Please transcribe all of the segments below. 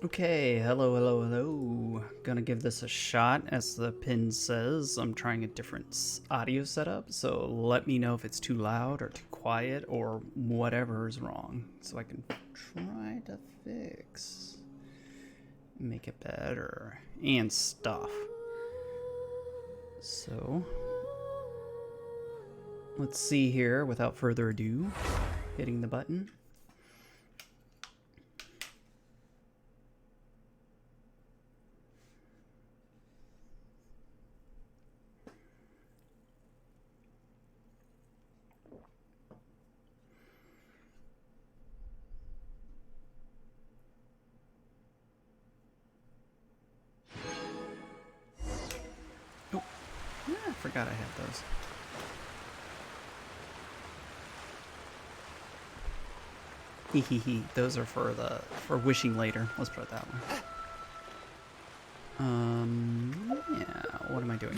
Okay, hello. Gonna give this a shot. As the pin says, I'm trying a different audio setup, so let me know if it's too loud or too quiet or whatever is wrong, so I can try to fix, make it better, and stuff. So, let's see here, without further ado, hitting the button. Yeah, I forgot I had those. Hehehe, those are for wishing later. Let's put it that way. Yeah, what am I doing?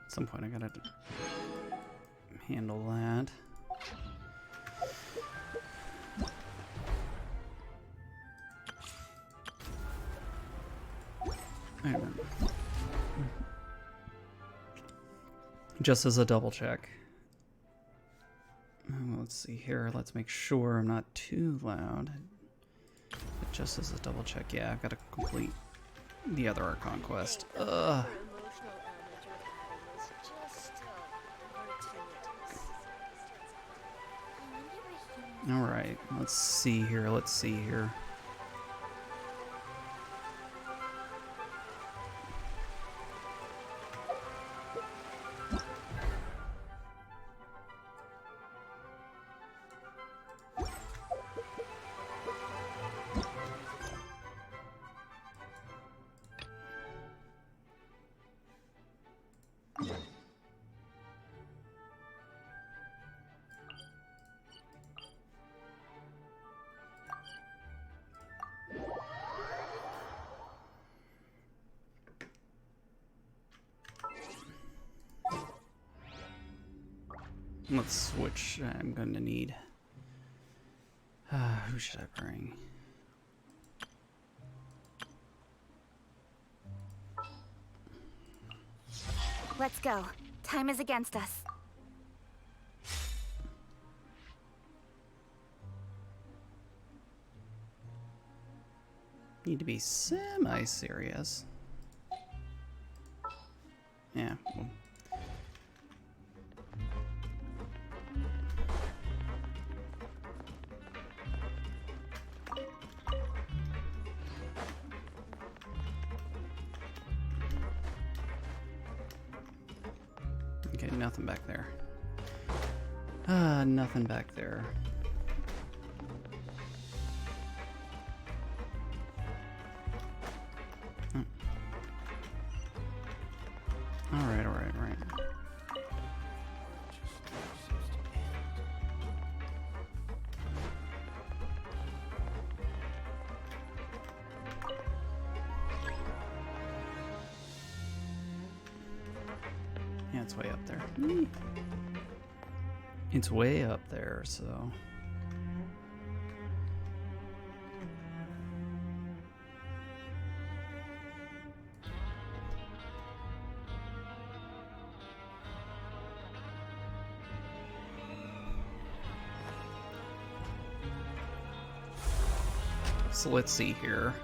At some point I gotta handle that. Just as a double check. Let's see here. Let's make sure I'm not too loud. But just as a double check, yeah, I've got to complete the other Archon quest. Alright, let's see here. Let's switch. I'm going to need... who should I bring? Let's go. Time is against us. Need to be semi-serious. Yeah, well. Okay, nothing back there. Nothing back there. Alright. Yeah, it's way up there. It's way up there, so... So let's see here.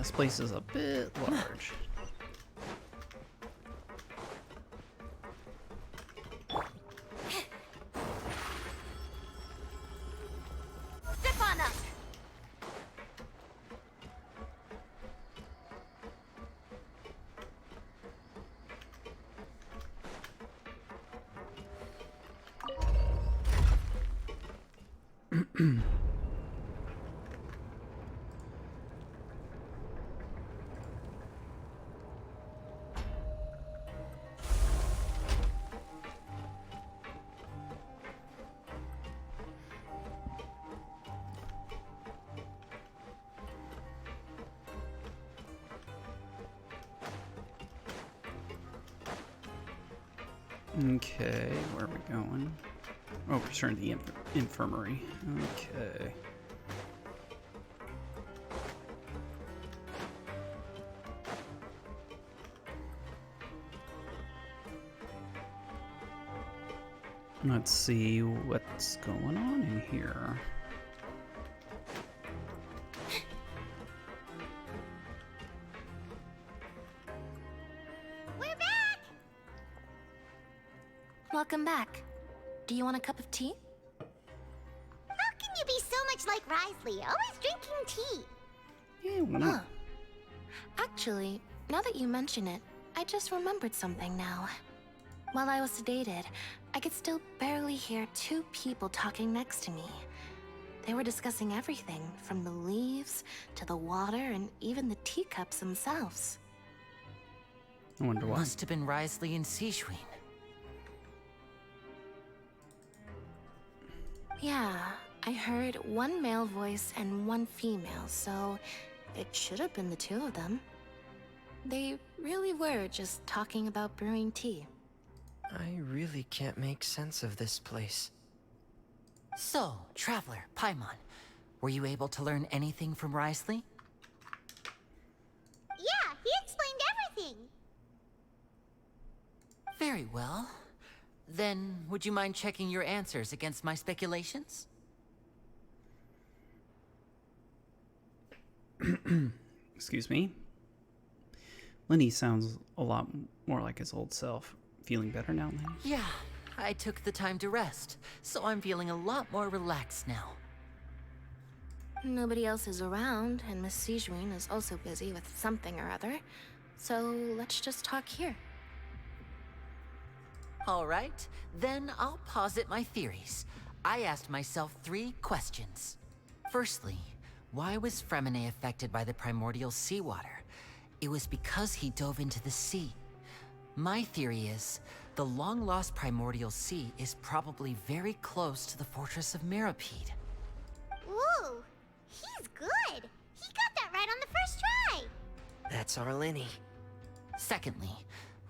this place is a bit large. Step on us! Okay, where are we going? Oh, return to the infirmary. Okay. Let's see what's going on in here. We're back! Welcome back. Do you want a cup of tea? How can you be so much like Risley, always drinking tea? Yeah, why not? Actually, now that you mention it, I just remembered something now. While I was sedated, I could still barely hear two people talking next to me. They were discussing everything, from the leaves to the water and even the teacups themselves. I wonder why. Must have been Risley and Sishwin. Yeah, I heard one male voice and one female, so it should have been the two of them. They really were just talking about brewing tea. I really can't make sense of this place. So, Traveler, Paimon, were you able to learn anything from Risley? Yeah, he explained everything. Very well. Then, would you mind checking your answers against my speculations? Excuse me. Lenny sounds a lot more like his old self. Feeling better now, Lenny? Yeah, I took the time to rest, so I'm feeling a lot more relaxed now. Nobody else is around, and Miss Sijwin is also busy with something or other. So let's just talk here. All right, then I'll posit my theories. I asked myself 3 questions. Firstly, why was Fremine affected by the primordial seawater? It was because he dove into the sea. My theory is, the long-lost primordial sea is probably very close to the fortress of Mirapede. Ooh, he's good. He got that right on the first try. That's our Lenny. Secondly,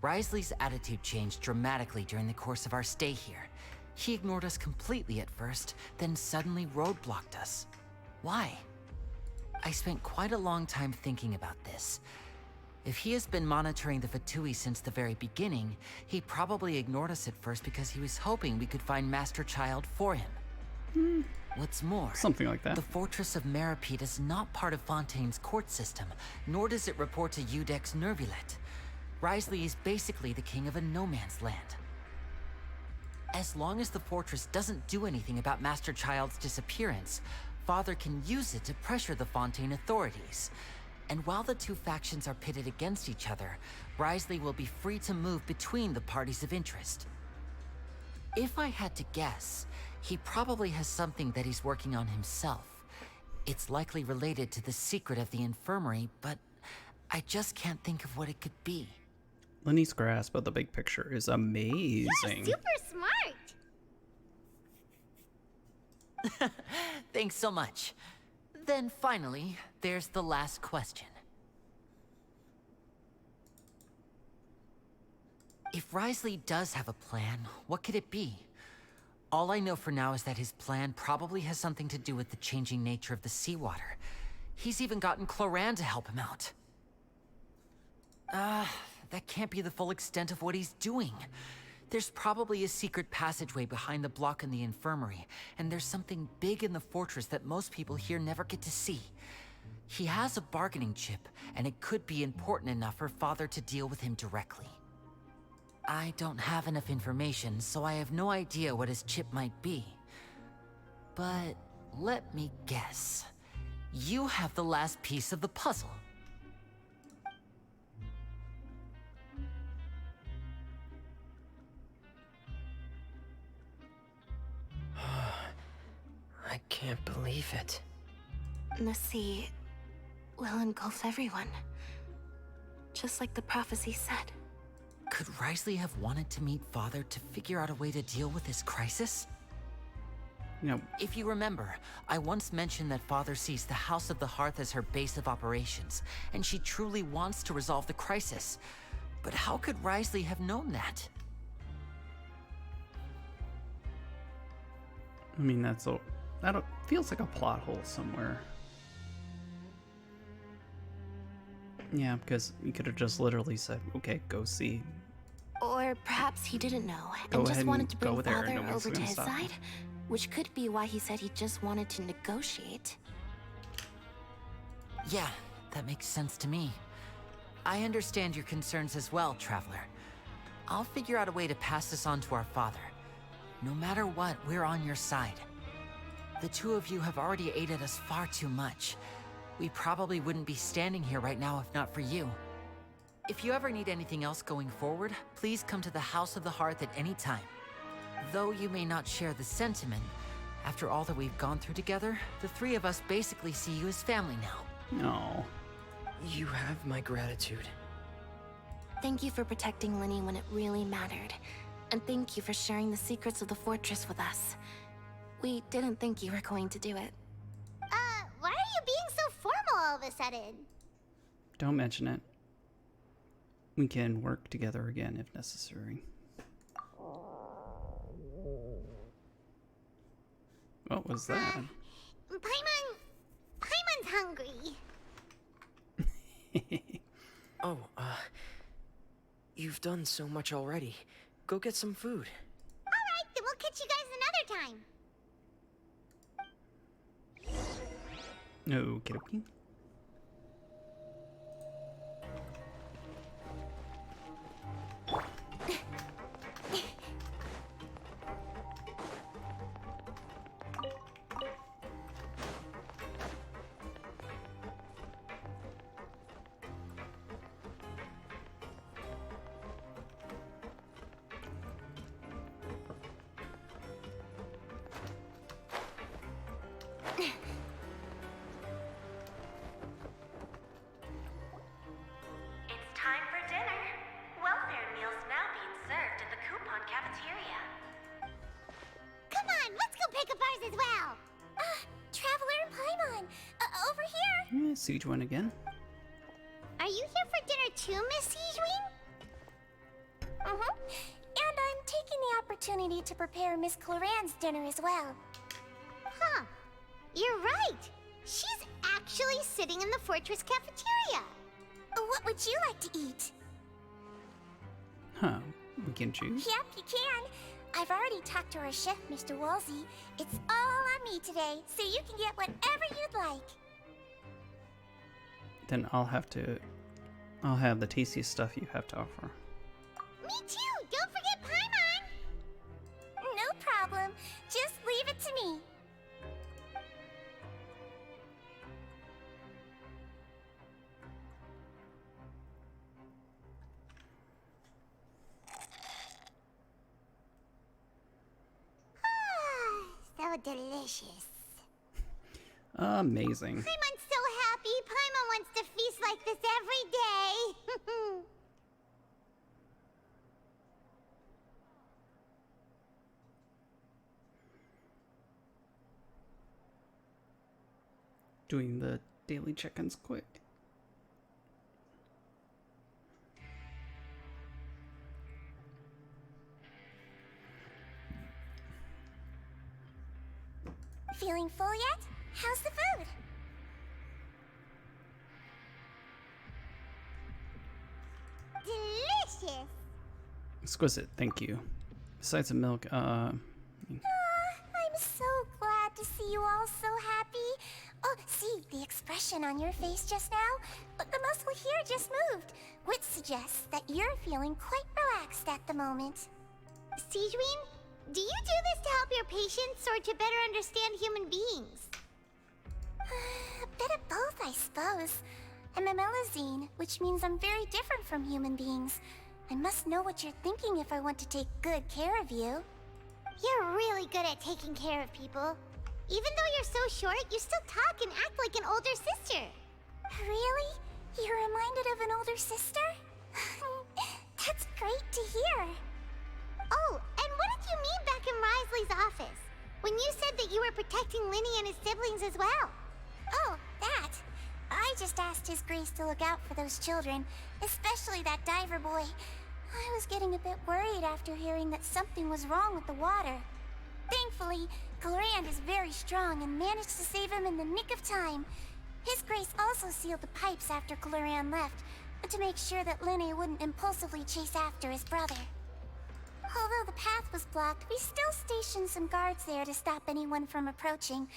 Risley's attitude changed dramatically during the course of our stay here. He ignored us completely at first, then suddenly roadblocked us. Why? I spent quite a long time thinking about this. If he has been monitoring the Fatui since the very beginning, he probably ignored us at first because he was hoping we could find Master Child for him. What's more, Something like that. the Fortress of Mirapede is not part of Fontaine's court system, nor does it report to Udex Nervulet. Risley is basically the king of a no-man's land. As long as the fortress doesn't do anything about Master Child's disappearance, Father can use it to pressure the Fontaine authorities. And while the two factions are pitted against each other, Risley will be free to move between the parties of interest. If I had to guess, he probably has something that he's working on himself. It's likely related to the secret of the infirmary, but I just can't think of what it could be. Lenny's grasp of the big picture is amazing. You're super smart. Thanks so much. Then finally, there's the last question. If Risley does have a plan, what could it be? All I know for now is that his plan probably has something to do with the changing nature of the seawater. He's even gotten Cloran to help him out. That can't be the full extent of what he's doing. There's probably a secret passageway behind the block in the infirmary, and there's something big in the fortress that most people here never get to see. He has a bargaining chip, and it could be important enough for Father to deal with him directly. I don't have enough information, so I have no idea what his chip might be. But let me guess. You have the last piece of the puzzle. I can't believe it. The sea will engulf everyone. Just like the prophecy said. Could Risley have wanted to meet Father to figure out a way to deal with this crisis? You know, If you remember, I once mentioned that Father sees the House of the Hearth as her base of operations, and she truly wants to resolve the crisis. But how could Risley have known that? I mean, that feels like a plot hole somewhere. Yeah, because you could have just literally said, okay, go see. Or perhaps he didn't know Go and ahead just wanted and to bring go there, Father no one's over to gonna his stop him. side, which could be why he said he just wanted to negotiate. Yeah, that makes sense to me. I understand your concerns as well, Traveler. I'll figure out a way to pass this on to our father. No matter what, we're on your side. The two of you have already aided us far too much. We probably wouldn't be standing here right now if not for you. If you ever need anything else going forward, please come to the House of the Hearth at any time. Though you may not share the sentiment, after all that we've gone through together, the three of us basically see you as family now. No. You have my gratitude. Thank you for protecting Linny when it really mattered. And thank you for sharing the secrets of the fortress with us. We didn't think you were going to do it. Why are you being so formal all of a sudden? Don't mention it. We can work together again if necessary. What was that? Paimon's hungry. Oh, you've done so much already. Go get some food. Alright, then we'll catch you guys another time. Okie dokie. It's time for dinner. Welfare meals now being served in the coupon cafeteria. Come on, let's go pick up ours as well. Traveler and Paimon, over here. Siege one again. Are you here for dinner too, Miss Siegewing? And I'm taking the opportunity to prepare Miss Cloran's dinner as well. Huh. You're right. She's actually sitting in the fortress cafeteria. What would you like to eat? Huh. We can choose. Yep, you can. I've already talked to our chef, Mr. Wolsey. It's all on me today, so you can get whatever you'd like. Then I'll have the tastiest stuff you have to offer. Me too. Don't forget Paimon. No problem. Just leave it to me. So delicious. Amazing. Paimon's so happy. Paimon wants to feast like this every day. Doing the daily check-ins quick. Feeling full yet? How's the food? Delicious. Exquisite, thank you. Besides the milk, I'm so glad to see you all so happy. Oh, see, the expression on your face just now? The muscle here just moved, which suggests that you're feeling quite relaxed at the moment. Sigewin, do you do this to help your patients or to better understand human beings? A bit of both, I suppose. I'm a Melazine, which means I'm very different from human beings. I must know what you're thinking if I want to take good care of you. You're really good at taking care of people. Even though you're so short, you still talk and act like an older sister. Really? You're reminded of an older sister? That's great to hear. Oh, and what did you mean back in Risley's office? When you said that you were protecting Linny and his siblings as well? Oh, that. I just asked His Grace to look out for those children, especially that diver boy. I was getting a bit worried after hearing that something was wrong with the water. Thankfully, Glorand is very strong and managed to save him in the nick of time. His Grace also sealed the pipes after Glorand left, to make sure that Linny wouldn't impulsively chase after his brother. Although the path was blocked, we still stationed some guards there to stop anyone from approaching.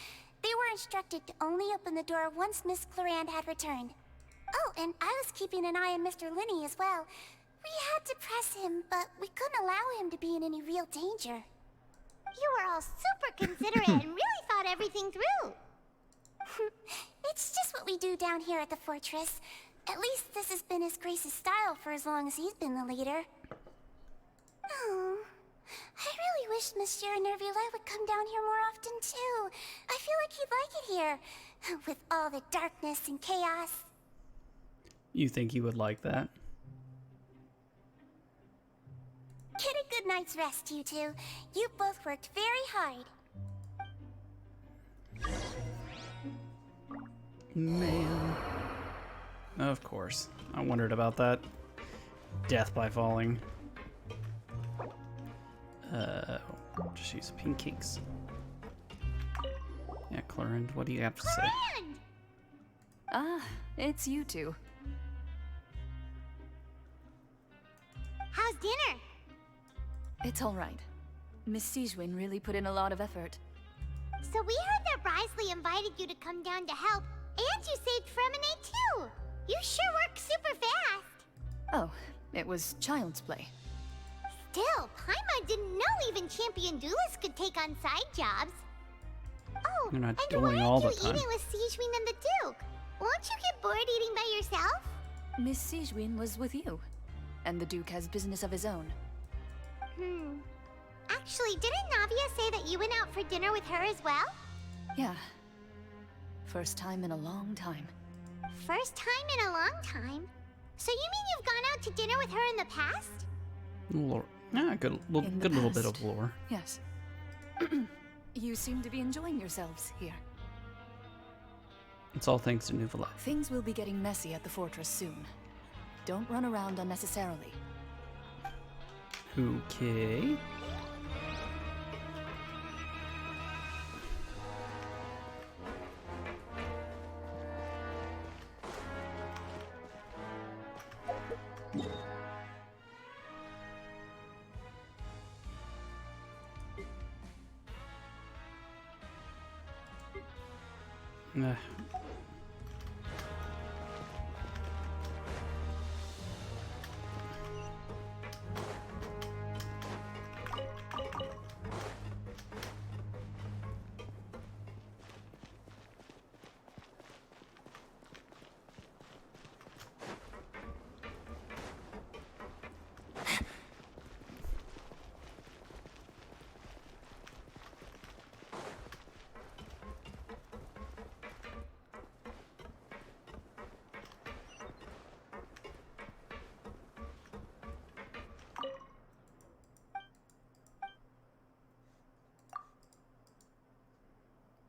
They were instructed to only open the door once Miss Glorand had returned. Oh, and I was keeping an eye on Mr. Linny as well. We had to press him, but we couldn't allow him to be in any real danger. You were all super considerate and really thought everything through. It's just what we do down here at the fortress. At least this has been His Grace's style for as long as he's been the leader. Oh, I really wish Monsieur Nervula would come down here more often too. I feel like he'd like it here, with all the darkness and chaos. You think you would like that? Get a good night's rest, you two. You both worked very hard. Man. Of course. I wondered about that. Death by falling. Just use pink cakes. Yeah, Clarend, what do you have to say? Glorand! Ah, it's you two. How's dinner? It's all right. Miss Sigewin really put in a lot of effort. So we heard that Risley invited you to come down to help, and you saved Fremonade too. You sure work super fast. Oh, it was child's play. Still, Paimon didn't know even champion duelists could take on side jobs. Oh, You're not and dueling why all aren't the you time. eating with Sigewin and the Duke? Won't you get bored eating by yourself? Miss Sigewin was with you, and the Duke has business of his own. Actually, didn't Navia say that you went out for dinner with her as well? Yeah. First time in a long time. First time in a long time? So you mean you've gone out to dinner with her in the past? Lore. Yeah, good, In the good little bit past. of lore. Yes. You seem to be enjoying yourselves here. It's all thanks to Nuvula. Things will be getting messy at the fortress soon. Don't run around unnecessarily. Okay. Uh,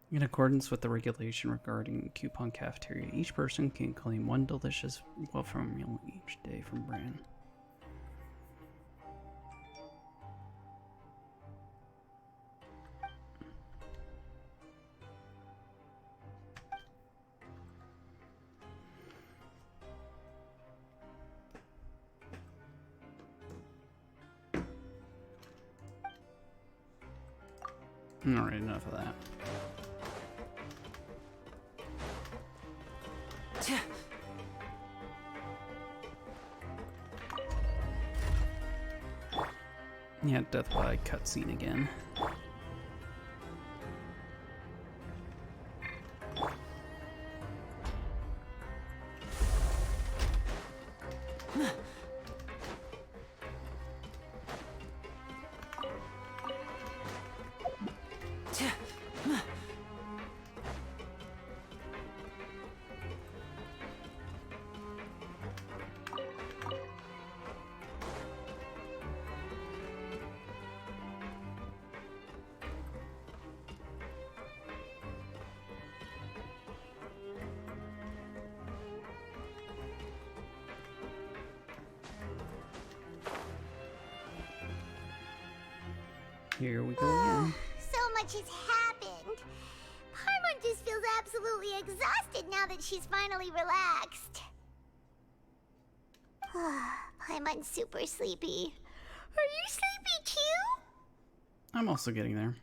In accordance with the regulation regarding coupon cafeteria, each person can claim one delicious welfare meal each day from Bran. Alright, enough of that. Yeah, death by cutscene again. Here we go again. So much has happened. Paimon just feels absolutely exhausted now that she's finally relaxed. Paimon's super sleepy. Are you sleepy too? I'm also getting there.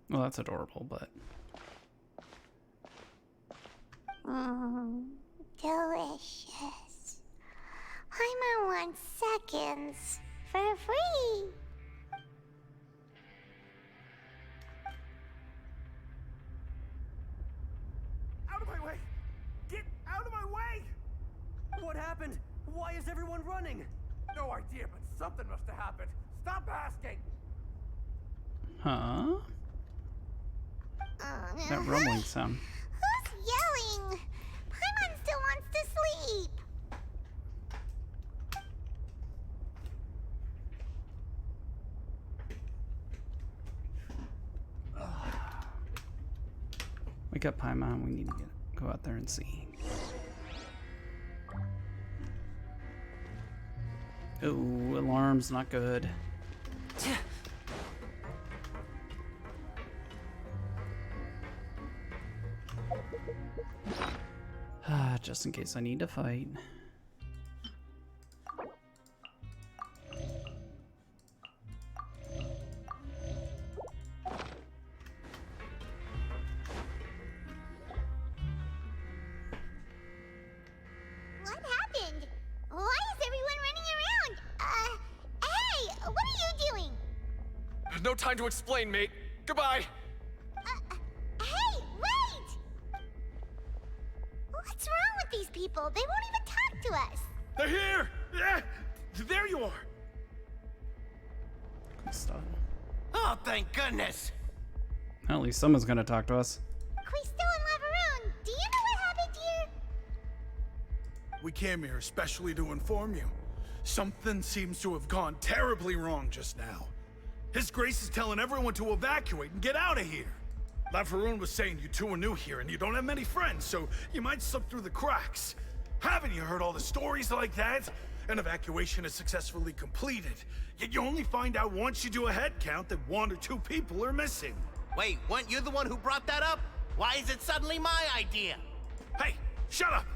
Well, that's adorable, but... Delicious. Paimon wants seconds for free. Out of my way! Get out of my way! What happened? Why is everyone running? No idea, but something must have happened. Stop asking! Huh? That rumbling sound. Who's yelling? Paimon still wants to sleep. Wake up, Paimon. We need to go out there and see. Ooh, alarm's not good. Just in case I need to fight. What happened? Why is everyone running around? Hey, what are you doing? No time to explain, mate. Goodbye! Hey, wait! What's wrong with these people? They won't even talk to us. They're here! Yeah! There you are! Good stuff. Oh, thank goodness! Well, at least someone's gonna talk to us. Quisto and Laveroon, do you know what happened here? We came here especially to inform you. Something seems to have gone terribly wrong just now. His Grace is telling everyone to evacuate and get out of here. Laveroon was saying you two are new here and you don't have many friends, so you might slip through the cracks. Haven't you heard all the stories like that? An evacuation is successfully completed, yet you only find out once you do a head count that 1 or 2 people are missing. Wait, weren't you the one who brought that up? Why is it suddenly my idea? Hey, shut up!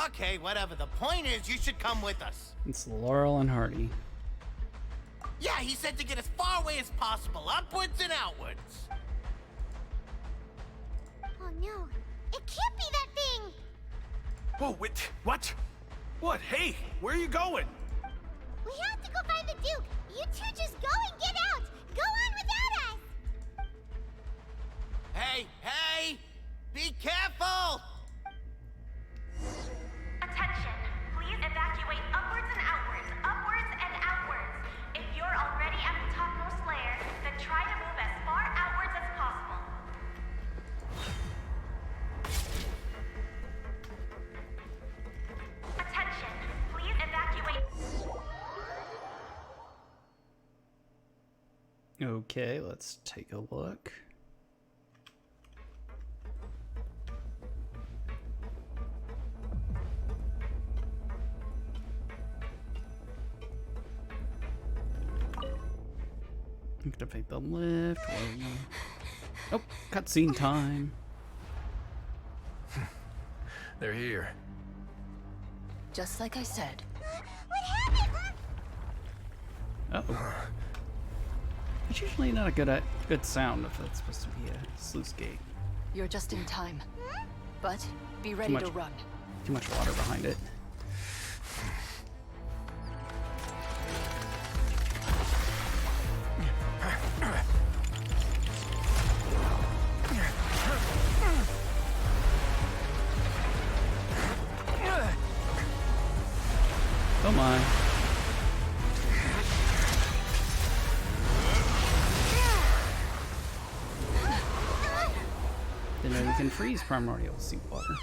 Okay, whatever. The point is, you should come with us. It's Laurel and Hardy. Yeah, he said to get as far away as possible, upwards and outwards. Oh no, it can't be that thing! Whoa, wait, what? What? Hey, where are you going? We have to go find the Duke! You two just go and get out! Go on without us! Hey, hey! Be careful! Attention! Please evacuate upwards and outwards, upwards and outwards. If you're already at the topmost layer, then try to move as far outwards as possible. Attention! Please evacuate. Okay, let's take a look. Activate the lift. Oh, cutscene time. They're here. Just like I said. What happened? Uh-oh. It's usually not a good sound if it's supposed to be a sluice gate. You're just in time. But be ready to run. Too much water behind it. Oh my. Didn't know you can freeze primordial seawater.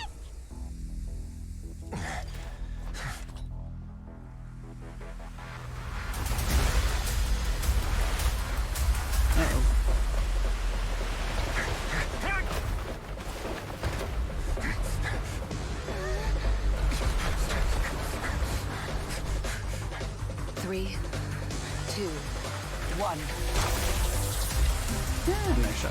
Uh-oh. 3, 2, 1. Yeah, nice shot.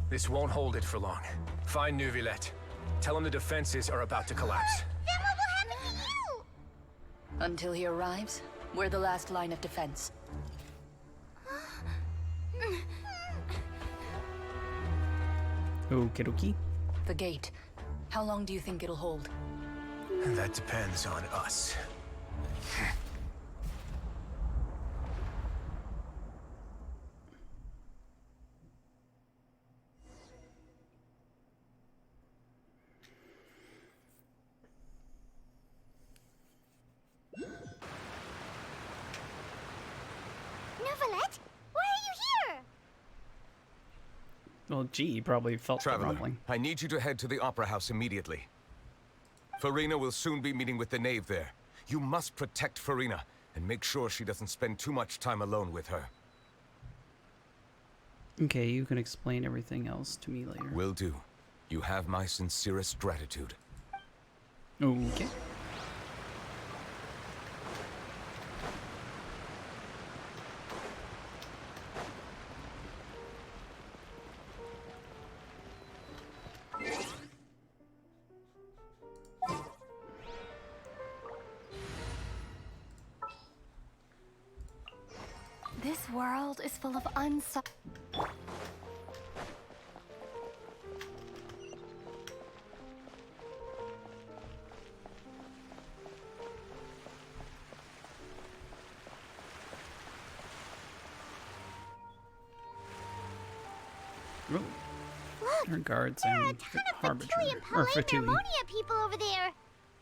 This won't hold it for long. Find Neuvillette. Tell him the defenses are about to collapse. Then what will happen to you? Until he arrives, we're the last line of defense. Okie dokie. The gate. How long do you think it'll hold? That depends on us. Neuvillette, why are you here? Well, gee, he probably felt the Traveler, rumbling. I need you to head to the Opera House immediately. Farina will soon be meeting with the knave there. You must protect Farina and make sure she doesn't spend too much time alone with her. Okay, you can explain everything else to me later. Will do. You have my sincerest gratitude. Okay. This world is full of unsolved... Ooh. Look, Her guards there are a and ton of Harbinger. Fatui and Or Paulin Fatui. Harmonia people over there.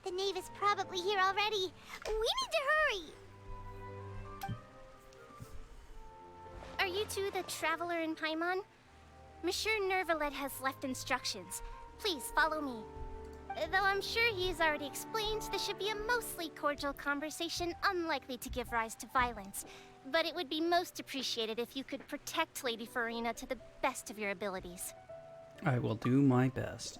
The knave is probably here already. We need to hurry. Are you two the Traveler and Paimon? Monsieur Neuvillette has left instructions. Please follow me. Though I'm sure he's already explained, this should be a mostly cordial conversation, unlikely to give rise to violence. But it would be most appreciated if you could protect Lady Farina to the best of your abilities. I will do my best.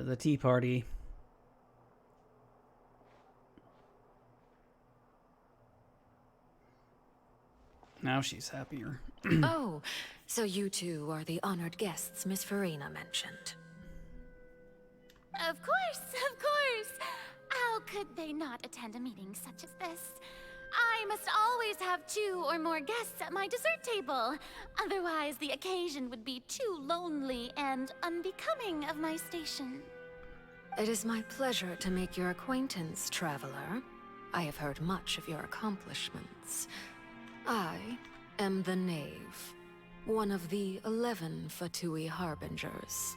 The tea party. Now she's happier. Oh, so you two are the honored guests Miss Farina mentioned. Of course, of course! How could they not attend a meeting such as this? I must always have 2 or more guests at my dessert table. Otherwise, the occasion would be too lonely and unbecoming of my station. It is my pleasure to make your acquaintance, traveler. I have heard much of your accomplishments. I am the Knave, one of the 11 Fatui Harbingers.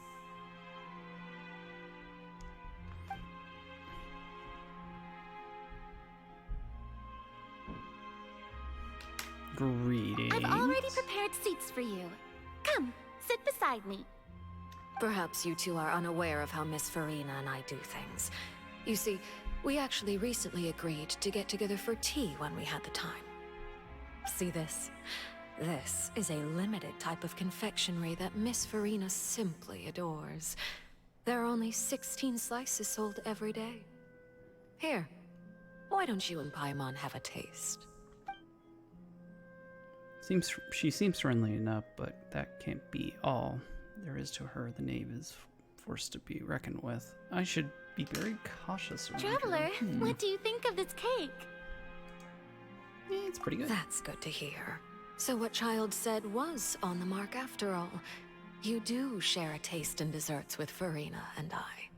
Greetings. I've already prepared seats for you. Come, sit beside me. Perhaps you two are unaware of how Miss Farina and I do things. You see, we actually recently agreed to get together for tea when we had the time. See this? This is a limited type of confectionery that Miss Farina simply adores. There are only 16 slices sold every day. Here, why don't you and Paimon have a taste? She seems friendly enough, but that can't be all there is to her. The knave is forced to be reckoned with. I should be very cautious around Traveler, her. what do you think of this cake? Yeah, it's pretty good. That's good to hear. So what Child said was on the mark after all. You do share a taste in desserts with Farina and I.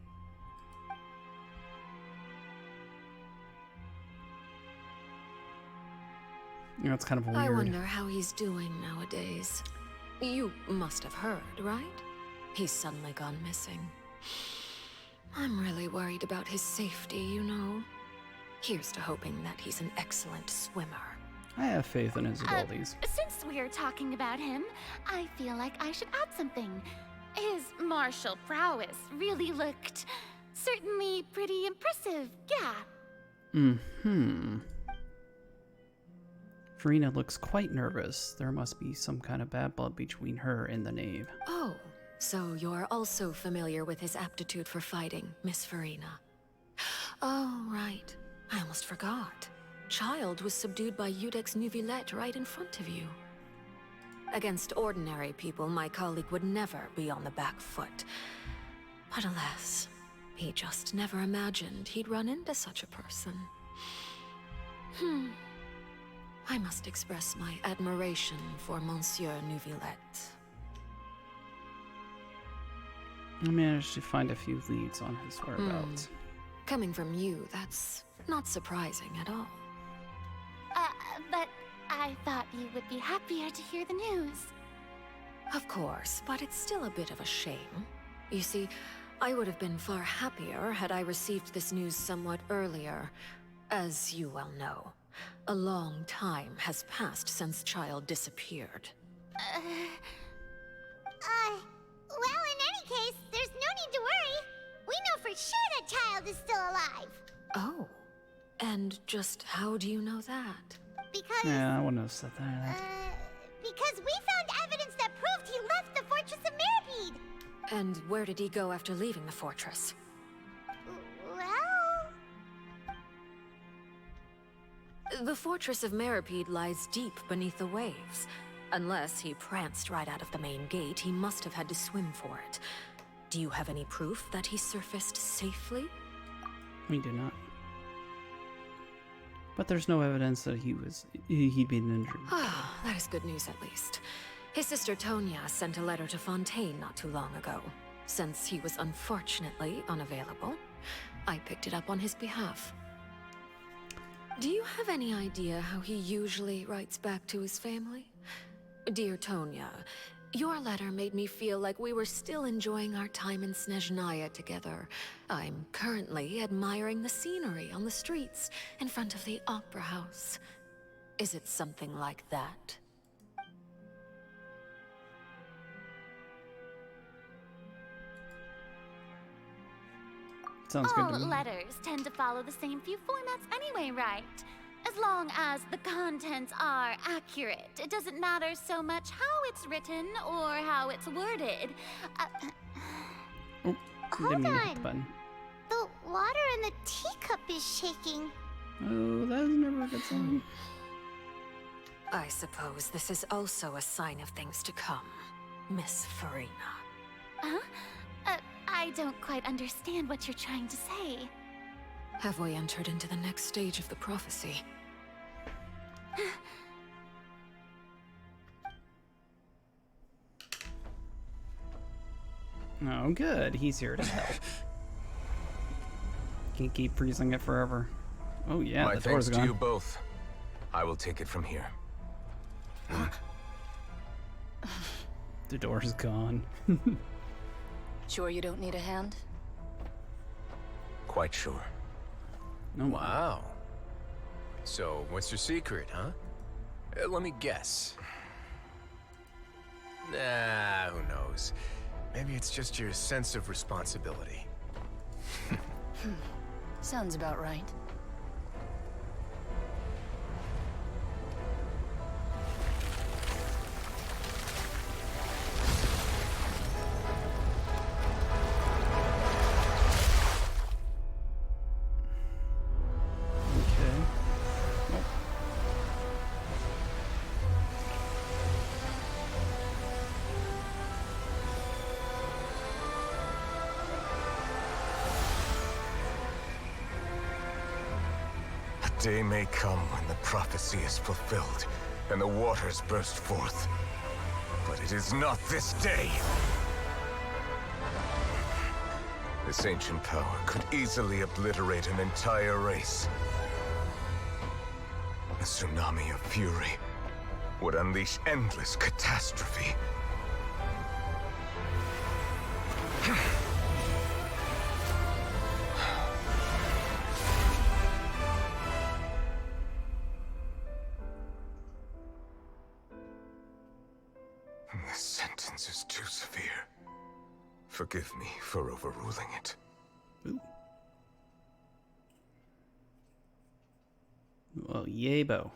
You know, it's kind of weird. I wonder how he's doing nowadays. You must have heard, right? He's suddenly gone missing. I'm really worried about his safety, you know. Here's to hoping that he's an excellent swimmer. I have faith in his abilities. Since we're talking about him, I feel like I should add something. His martial prowess really looked certainly pretty impressive, yeah. Mm-hmm. Farina looks quite nervous. There must be some kind of bad blood between her and the knave. Oh, so you're also familiar with his aptitude for fighting, Miss Farina. Oh, right. I almost forgot. Child was subdued by Udex Neuvillette right in front of you. Against ordinary people, my colleague would never be on the back foot. But alas, he just never imagined he'd run into such a person. I must express my admiration for Monsieur Neuvillette. I managed to find a few leads on his whereabouts. Coming from you, that's not surprising at all. But I thought you would be happier to hear the news. Of course, but it's still a bit of a shame. You see, I would have been far happier had I received this news somewhat earlier. As you well know, a long time has passed since Child disappeared. Well, in any case, there's no need to worry. We know for sure that Child is still alive. Oh, and just how do you know that? Because... Yeah, I wouldn't have said that. Because we found evidence that proved he left the Fortress of Mirapede. And where did he go after leaving the fortress? Well... The Fortress of Mirapede lies deep beneath the waves. Unless he pranced right out of the main gate, he must have had to swim for it. Do you have any proof that he surfaced safely? We do not. But there's no evidence that he'd been injured. Ah, that is good news at least. His sister Tonya sent a letter to Fontaine not too long ago. Since he was unfortunately unavailable, I picked it up on his behalf. Do you have any idea how he usually writes back to his family? Dear Tonya, your letter made me feel like we were still enjoying our time in Snezhnaya together. I'm currently admiring the scenery on the streets in front of the opera house. Is it something like that? Sounds good to All me. letters tend to follow the same few formats anyway, right? As long as the contents are accurate, it doesn't matter so much how it's written or how it's worded. Oh, Hold didn't mean to hit on. the button. The water in the teacup is shaking. Oh, that's never a good sign. I suppose this is also a sign of things to come, Miss Farina. Huh? I don't quite understand what you're trying to say. Have we entered into the next stage of the prophecy? Oh, good. He's here to help. Can't keep freezing it forever. Oh yeah, My the thanks door's to gone. you both. I will take it from here. The door's gone. Sure you don't need a hand? Quite sure. No. Wow. So, what's your secret, huh? Let me guess. Nah, who knows? Maybe it's just your sense of responsibility. Sounds about right. day may come when the prophecy is fulfilled, and the waters burst forth. But it is not this day! This ancient power could easily obliterate an entire race. A tsunami of fury would unleash endless catastrophe. This sentence is too severe. Forgive me for overruling it. Ooh. Well, yay, Bo.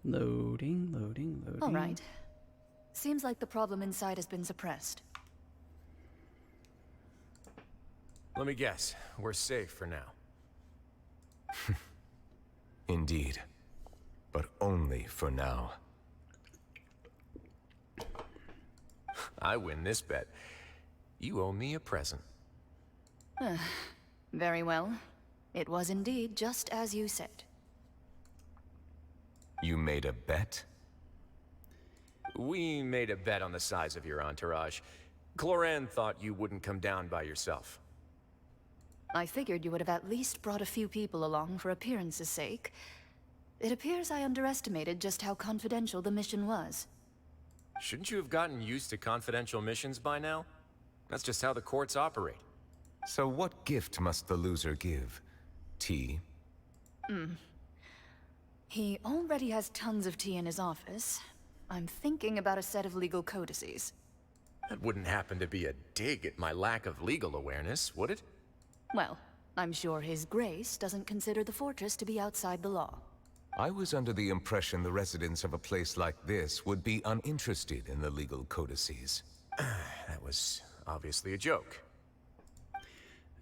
Loading, loading, loading. All right. Seems like the problem inside has been suppressed. Let me guess. We're safe for now. Indeed. But only for now. I win this bet. You owe me a present. Very well. It was indeed just as you said. You made a bet? We made a bet on the size of your entourage. Cloran thought you wouldn't come down by yourself. I figured you would have at least brought a few people along for appearance's sake. It appears I underestimated just how confidential the mission was. Shouldn't you have gotten used to confidential missions by now? That's just how the courts operate. So what gift must the loser give? Tea? He already has tons of tea in his office. I'm thinking about a set of legal codices. That wouldn't happen to be a dig at my lack of legal awareness, would it? Well, I'm sure His Grace doesn't consider the fortress to be outside the law. I was under the impression the residents of a place like this would be uninterested in the legal codices. That was obviously a joke.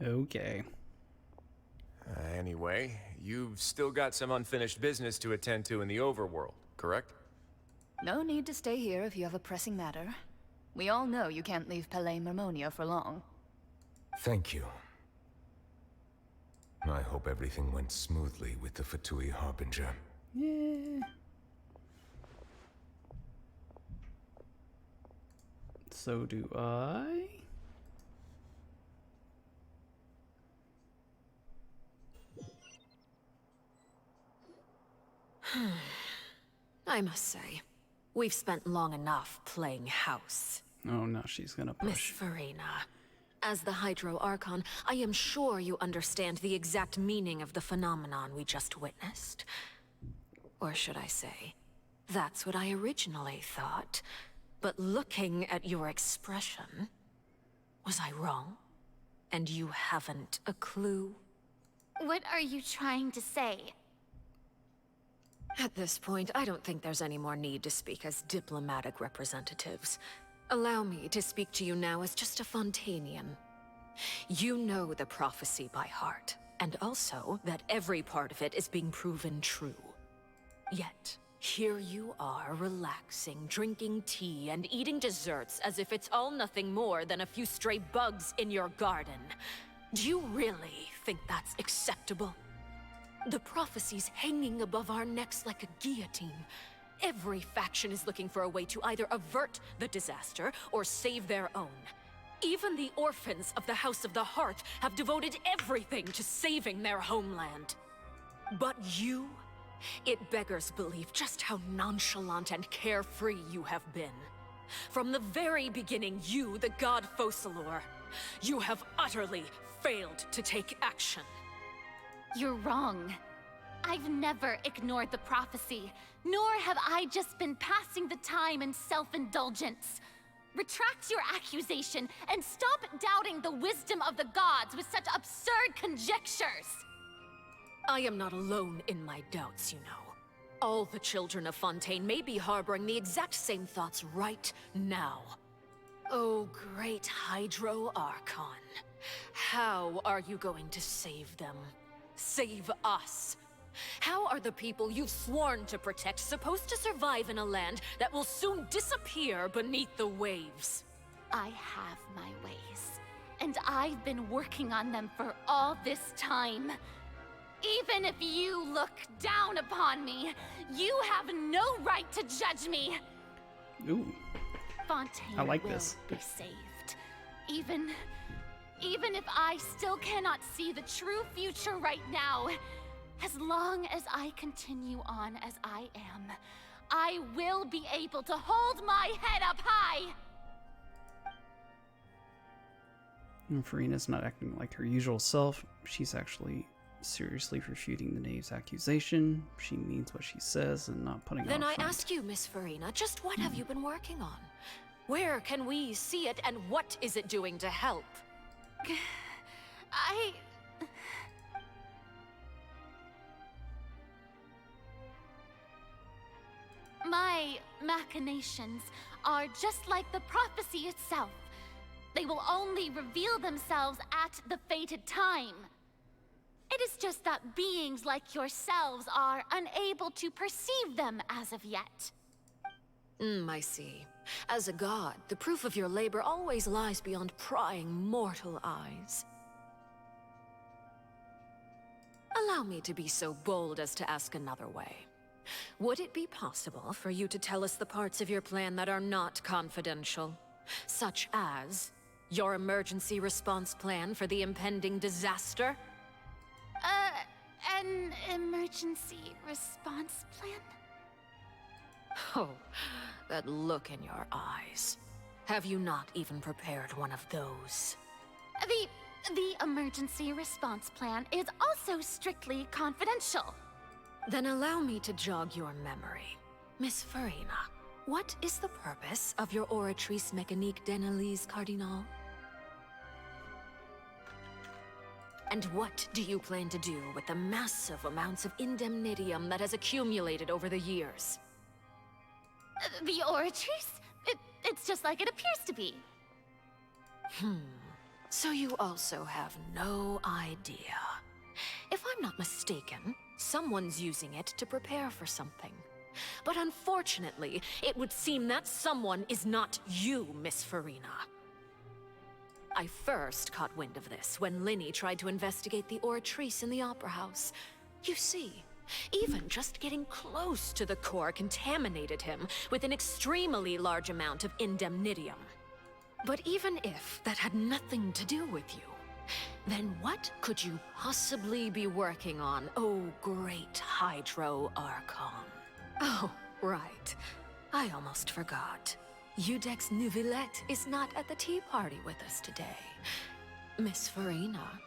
Okay. Anyway, you've still got some unfinished business to attend to in the overworld, correct? No need to stay here if you have a pressing matter. We all know you can't leave Palais Mermonia for long. Thank you. I hope everything went smoothly with the Fatui Harbinger. Yeah. So do I. I must say, we've spent long enough playing house. Oh no, she's gonna Miss push. Farina, as the Hydro Archon, I am sure you understand the exact meaning of the phenomenon we just witnessed. Or should I say, that's what I originally thought. But looking at your expression, was I wrong? And you haven't a clue? What are you trying to say? At this point, I don't think there's any more need to speak as diplomatic representatives. Allow me to speak to you now as just a Fontanian. You know the prophecy by heart, and also that every part of it is being proven true. Yet, here you are relaxing, drinking tea, and eating desserts as if it's all nothing more than a few stray bugs in your garden. Do you really think that's acceptable? The prophecy's hanging above our necks like a guillotine. Every faction is looking for a way to either avert the disaster or save their own. Even the orphans of the House of the Hearth have devoted everything to saving their homeland. But you? It beggars belief just how nonchalant and carefree you have been. From the very beginning, you, the god Focalor, you have utterly failed to take action. You're wrong. I've never ignored the prophecy, nor have I just been passing the time in self-indulgence. Retract your accusation and stop doubting the wisdom of the gods with such absurd conjectures! I am not alone in my doubts, you know. All the children of Fontaine may be harboring the exact same thoughts right now. Oh, great Hydro Archon. How are you going to save them? Save us? How are the people you've sworn to protect supposed to survive in a land that will soon disappear beneath the waves? I have my ways, and I've been working on them for all this time. Even if you look down upon me, you have no right to judge me. Ooh. Fontaine I like will this. be saved. Even if I still cannot see the true future right now, as long as I continue on as I am, I will be able to hold my head up high. Farina's not acting like her usual self. She's actually seriously refuting the knave's accusation. She means what she says and not putting Then on a I front. ask you, Miss Farina, just what have you been working on? Where can we see it, and what is it doing to help? My machinations are just like the prophecy itself. They will only reveal themselves at the fated time. It is just that beings like yourselves are unable to perceive them as of yet. I see. As a god, the proof of your labor always lies beyond prying mortal eyes. Allow me to be so bold as to ask another way. Would it be possible for you to tell us the parts of your plan that are not confidential? Such as your emergency response plan for the impending disaster? An emergency response plan? Oh, that look in your eyes. Have you not even prepared one of those? The emergency response plan is also strictly confidential. Then allow me to jog your memory. Miss Farina, what is the purpose of your Oratrice Mécanique d'Analyse Cardinal? And what do you plan to do with the massive amounts of indemnitium that has accumulated over the years? The Oratrice? It's just like it appears to be. So you also have no idea. If I'm not mistaken, someone's using it to prepare for something. But unfortunately, it would seem that someone is not you, Miss Farina. I first caught wind of this when Linny tried to investigate the Oratrice in the Opera House. You see, even just getting close to the core contaminated him with an extremely large amount of indemnitium. But even if that had nothing to do with you, then what could you possibly be working on, oh great Hydro Archon? Oh, right. I almost forgot. Udex Neuvillette is not at the tea party with us today. Miss Farina,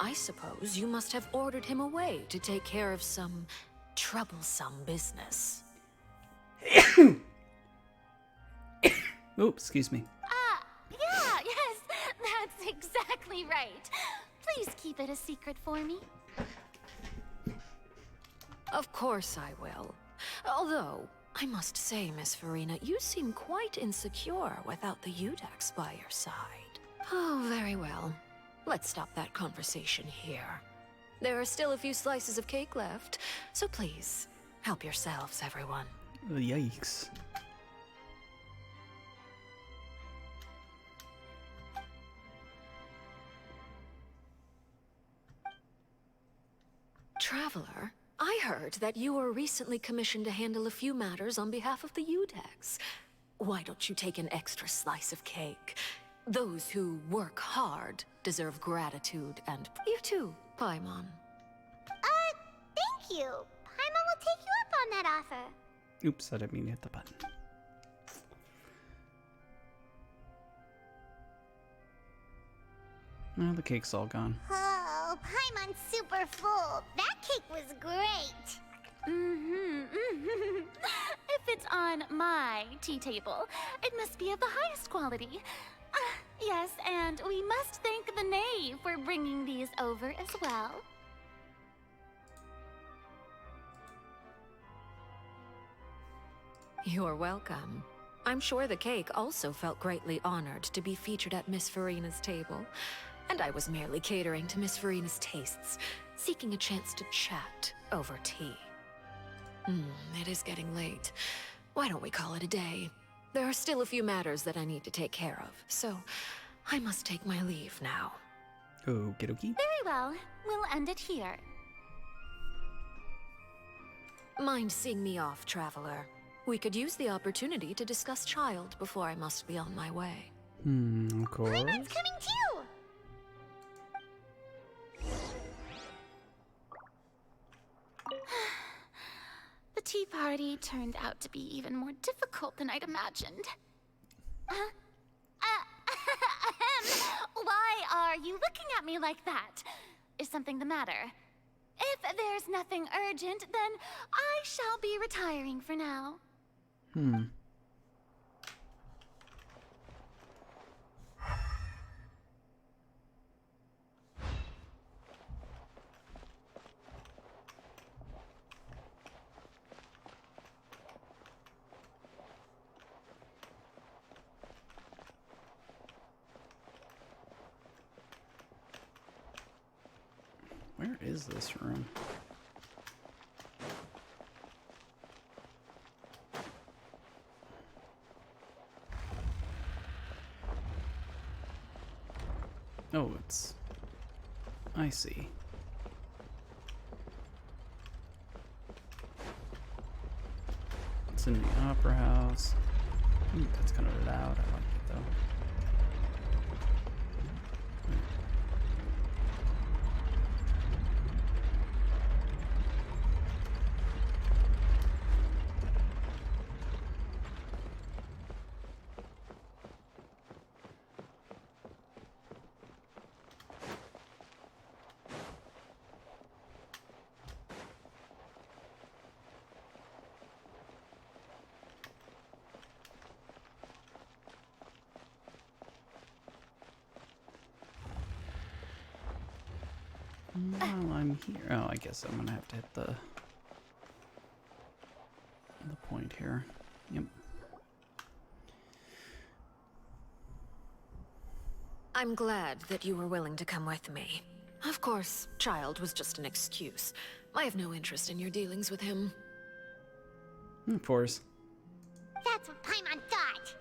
I suppose you must have ordered him away to take care of some troublesome business. Oops, excuse me. Yeah, yes, that's exactly right. Please keep it a secret for me. Of course I will. Although, I must say, Miss Farina, you seem quite insecure without the Udex by your side. Oh, very well. Let's stop that conversation here. There are still a few slices of cake left, so please, help yourselves, everyone. Yikes. Traveler, I heard that you were recently commissioned to handle a few matters on behalf of the Udex. Why don't you take an extra slice of cake? Those who work hard deserve gratitude, and you too, Paimon. Thank you. Paimon will take you up on that offer. Oops, I didn't mean to hit the button. Oh, the cake's all gone. Oh, Paimon's super full. That cake was great. If it's on my tea table, it must be of the highest quality. Yes, and we must thank the knave for bringing these over as well. You're welcome. I'm sure the cake also felt greatly honored to be featured at Miss Farina's table. And I was merely catering to Miss Farina's tastes, seeking a chance to chat over tea. It is getting late. Why don't we call it a day? There are still a few matters that I need to take care of, so I must take my leave now. Okie dokie. Very well. We'll end it here. Mind seeing me off, Traveler? We could use the opportunity to discuss Child before I must be on my way. Of course. Paimon's coming too! The tea party turned out to be even more difficult than I'd imagined. Why are you looking at me like that? Is something the matter? If there's nothing urgent, then I shall be retiring for now. Where is this room? Oh, it's... I see. It's in the Opera House. Ooh, that's kind of loud. I like it though. While I'm here, oh, I guess I'm gonna have to hit the point here. Yep. I'm glad that you were willing to come with me. Of course, Child was just an excuse. I have no interest in your dealings with him. Of course. That's what Paimon thought!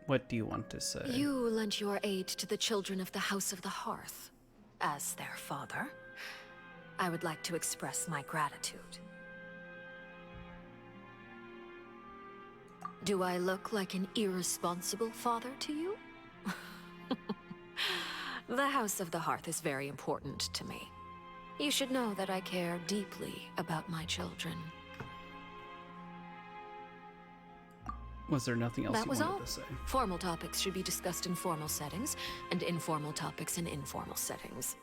What do you want to say? You lent your aid to the children of the House of the Hearth. As their father, I would like to express my gratitude. Do I look like an irresponsible father to you? The House of the Hearth is very important to me. You should know that I care deeply about my children. Was there nothing else That you was wanted all. to say? Formal topics should be discussed in formal settings, and informal topics in informal settings.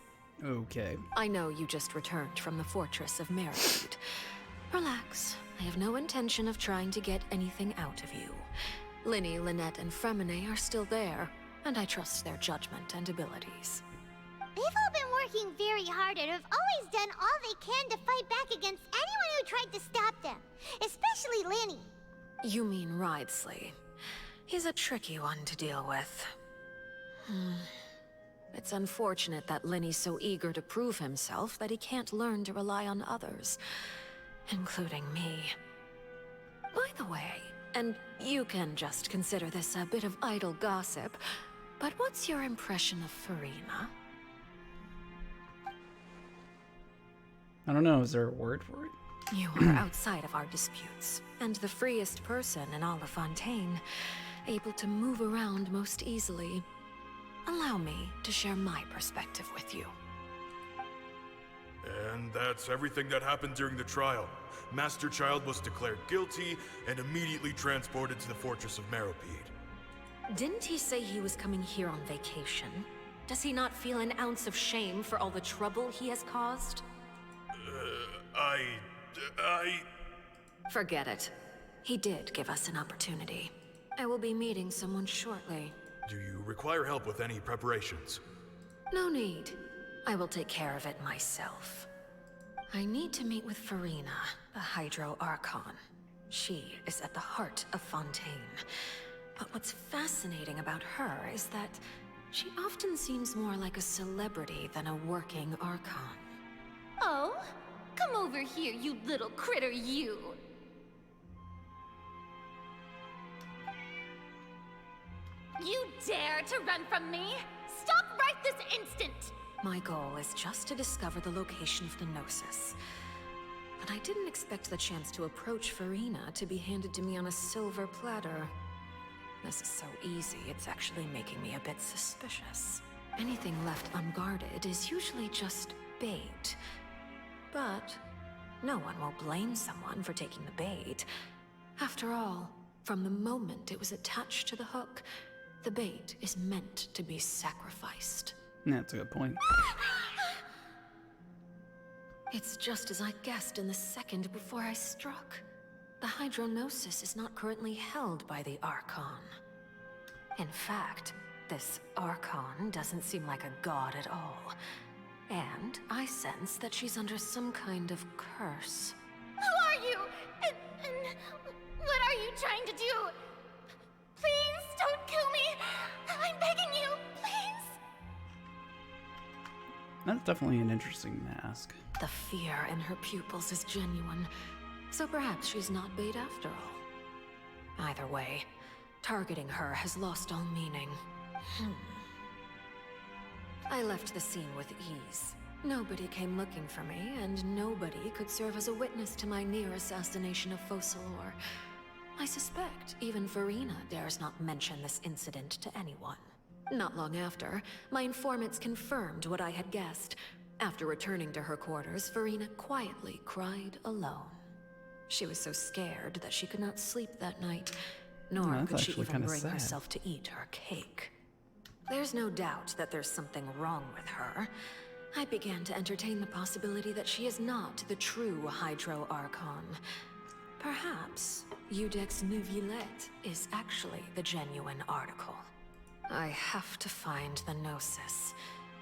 Okay. I know you just returned from the fortress of Merriweed. Relax. I have no intention of trying to get anything out of you. Linny, Lynette, and Fremine are still there, and I trust their judgment and abilities. They've all been working very hard and have always done all they can to fight back against anyone who tried to stop them. Especially Linny. You mean Wriothesley. He's a tricky one to deal with. It's unfortunate that Linny's so eager to prove himself that he can't learn to rely on others, including me. By the way, and you can just consider this a bit of idle gossip, but what's your impression of Furina? I don't know, is there a word for it? You are outside of our disputes, and the freest person in all of Fontaine, able to move around most easily. Allow me to share my perspective with you. And that's everything that happened during the trial. Master Child was declared guilty and immediately transported to the Fortress of Meropide. Didn't he say he was coming here on vacation? Does he not feel an ounce of shame for all the trouble he has caused? Forget it. He did give us an opportunity. I will be meeting someone shortly. Do you require help with any preparations? No need. I will take care of it myself. I need to meet with Furina, the Hydro Archon. She is at the heart of Fontaine. But what's fascinating about her is that she often seems more like a celebrity than a working Archon. Oh? Come over here, you little critter, you! You dare to run from me? Stop right this instant! My goal is just to discover the location of the Gnosis. But I didn't expect the chance to approach Farina to be handed to me on a silver platter. This is so easy, it's actually making me a bit suspicious. Anything left unguarded is usually just bait. But no one will blame someone for taking the bait. After all, from the moment it was attached to the hook, the bait is meant to be sacrificed. That's a good point. It's just as I guessed in the second before I struck. The Hydronosis is not currently held by the Archon. In fact, this Archon doesn't seem like a god at all. And I sense that she's under some kind of curse. Who are you? And what are you trying to do? Please don't kill me! I'm begging you, please! That's definitely an interesting mask. The fear in her pupils is genuine, so perhaps she's not bait after all. Either way, targeting her has lost all meaning. I left the scene with ease. Nobody came looking for me, and nobody could serve as a witness to my near assassination of Focalor. I suspect even Farina dares not mention this incident to anyone. Not long after, my informants confirmed what I had guessed. After returning to her quarters, Farina quietly cried alone. She was so scared that she could not sleep that night, nor could she even bring herself to eat her cake. There's no doubt that there's something wrong with her. I began to entertain the possibility that she is not the true Hydro Archon. Perhaps Iudex Neuvillette is actually the genuine article. I have to find the Gnosis.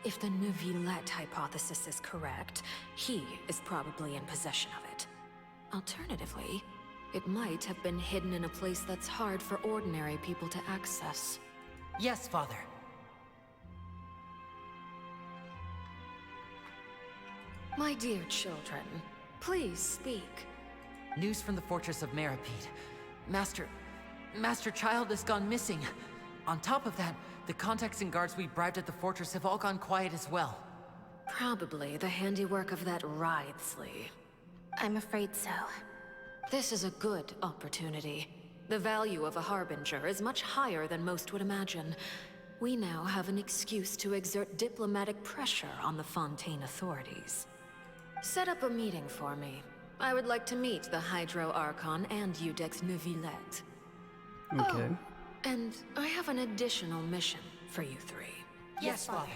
If the Neuvillette hypothesis is correct, he is probably in possession of it. Alternatively, it might have been hidden in a place that's hard for ordinary people to access. Yes, Father. My dear children, please speak. News from the Fortress of Meripede. Master Child has gone missing. On top of that, the contacts and guards we bribed at the fortress have all gone quiet as well. Probably the handiwork of that Wriothesley. I'm afraid so. This is a good opportunity. The value of a Harbinger is much higher than most would imagine. We now have an excuse to exert diplomatic pressure on the Fontaine authorities. Set up a meeting for me. I would like to meet the Hydro Archon and Iudex Neuvillette. Okay. Oh, and I have an additional mission for you three. Yes, Father.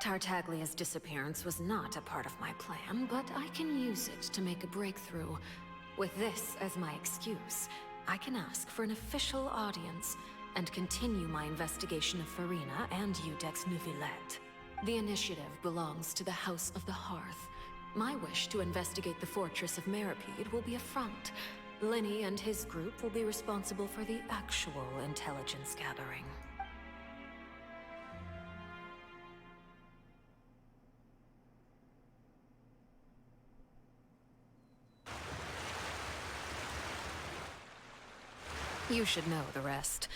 Tartaglia's disappearance was not a part of my plan, but I can use it to make a breakthrough. With this as my excuse, I can ask for an official audience and continue my investigation of Farina and Iudex Neuvillette. The initiative belongs to the House of the Hearth. My wish to investigate the Fortress of Meripede will be a front. Lenny and his group will be responsible for the actual intelligence gathering. You should know the rest.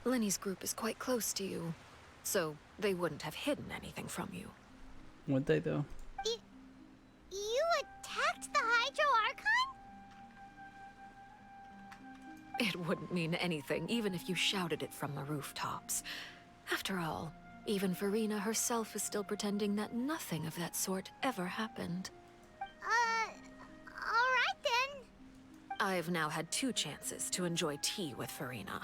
Lenny's group is quite close to you, so they wouldn't have hidden anything from you. Would they, though? You attacked the Hydro Archon? It wouldn't mean anything, even if you shouted it from the rooftops. After all, even Farina herself is still pretending that nothing of that sort ever happened. Alright then. I've now had 2 chances to enjoy tea with Farina.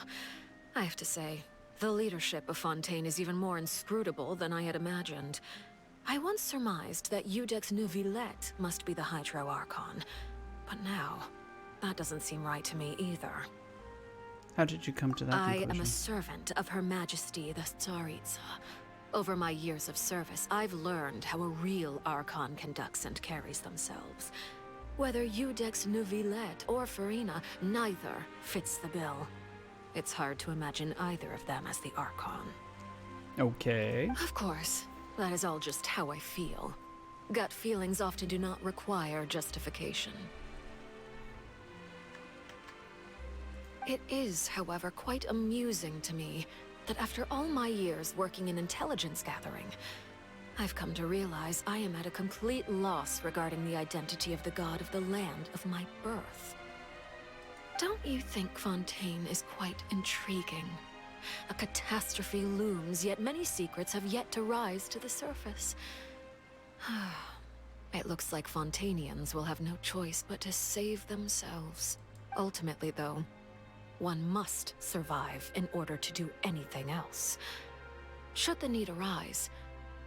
I have to say, the leadership of Fontaine is even more inscrutable than I had imagined. I once surmised that Iudex Neuvillette must be the Hydro Archon, but now, that doesn't seem right to me either. How did you come to that conclusion? I am a servant of Her Majesty the Tsaritsa. Over my years of service, I've learned how a real Archon conducts and carries themselves. Whether Iudex Neuvillette or Farina, neither fits the bill. It's hard to imagine either of them as the Archon. Okay. Of course, that is all just how I feel. Gut feelings often do not require justification. It is, however, quite amusing to me that after all my years working in intelligence gathering, I've come to realize I am at a complete loss regarding the identity of the god of the land of my birth. Don't you think Fontaine is quite intriguing? A catastrophe looms, yet many secrets have yet to rise to the surface. It looks like Fontainians will have no choice but to save themselves. Ultimately, though, one must survive in order to do anything else. Should the need arise,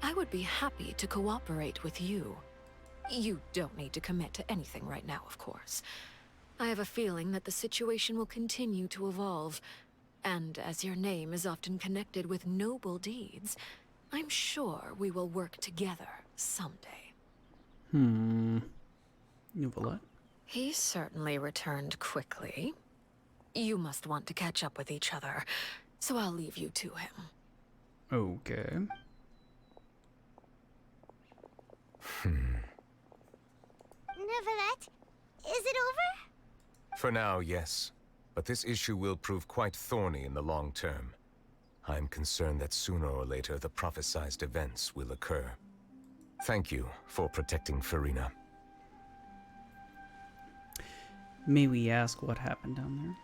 I would be happy to cooperate with you. You don't need to commit to anything right now, of course. I have a feeling that the situation will continue to evolve, and as your name is often connected with noble deeds, I'm sure we will work together someday. Novelette? He certainly returned quickly. You must want to catch up with each other, so I'll leave you to him. Okay. Neuvillette, is it over? For now, yes. But this issue will prove quite thorny in the long term. I'm concerned that sooner or later the prophesized events will occur. Thank you for protecting Farina. May we ask what happened down there?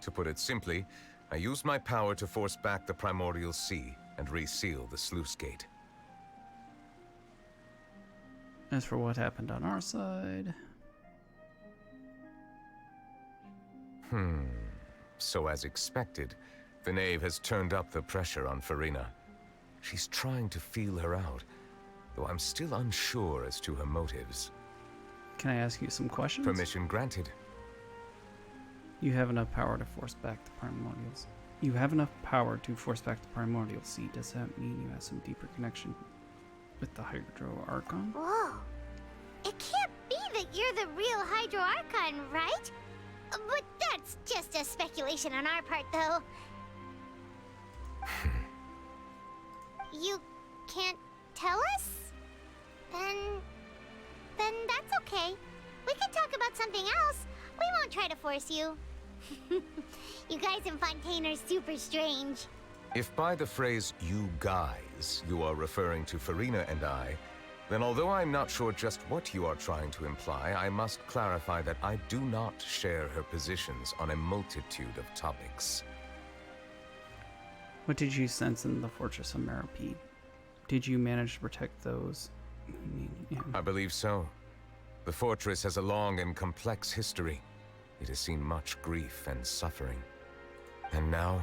To put it simply, I used my power to force back the Primordial Sea and reseal the sluice gate. As for what happened on our side... So as expected, the Knave has turned up the pressure on Farina. She's trying to feel her out, though I'm still unsure as to her motives. Can I ask you some questions? Permission granted. You have enough power to force back the primordials. You have enough power to force back the primordial sea. Does that mean you have some deeper connection with the Hydro Archon? Whoa. It can't be that you're the real Hydro Archon, right? But that's just a speculation on our part, though. You can't tell us? Then that's okay. We can talk about something else. We won't try to force you. You guys in Fontaine are super strange. If by the phrase, you guys, you are referring to Farina and I, then although I'm not sure just what you are trying to imply, I must clarify that I do not share her positions on a multitude of topics. What did you sense in the Fortress of Meropide? Did you manage to protect those? I believe so. The fortress has a long and complex history. It has seen much grief and suffering. And now,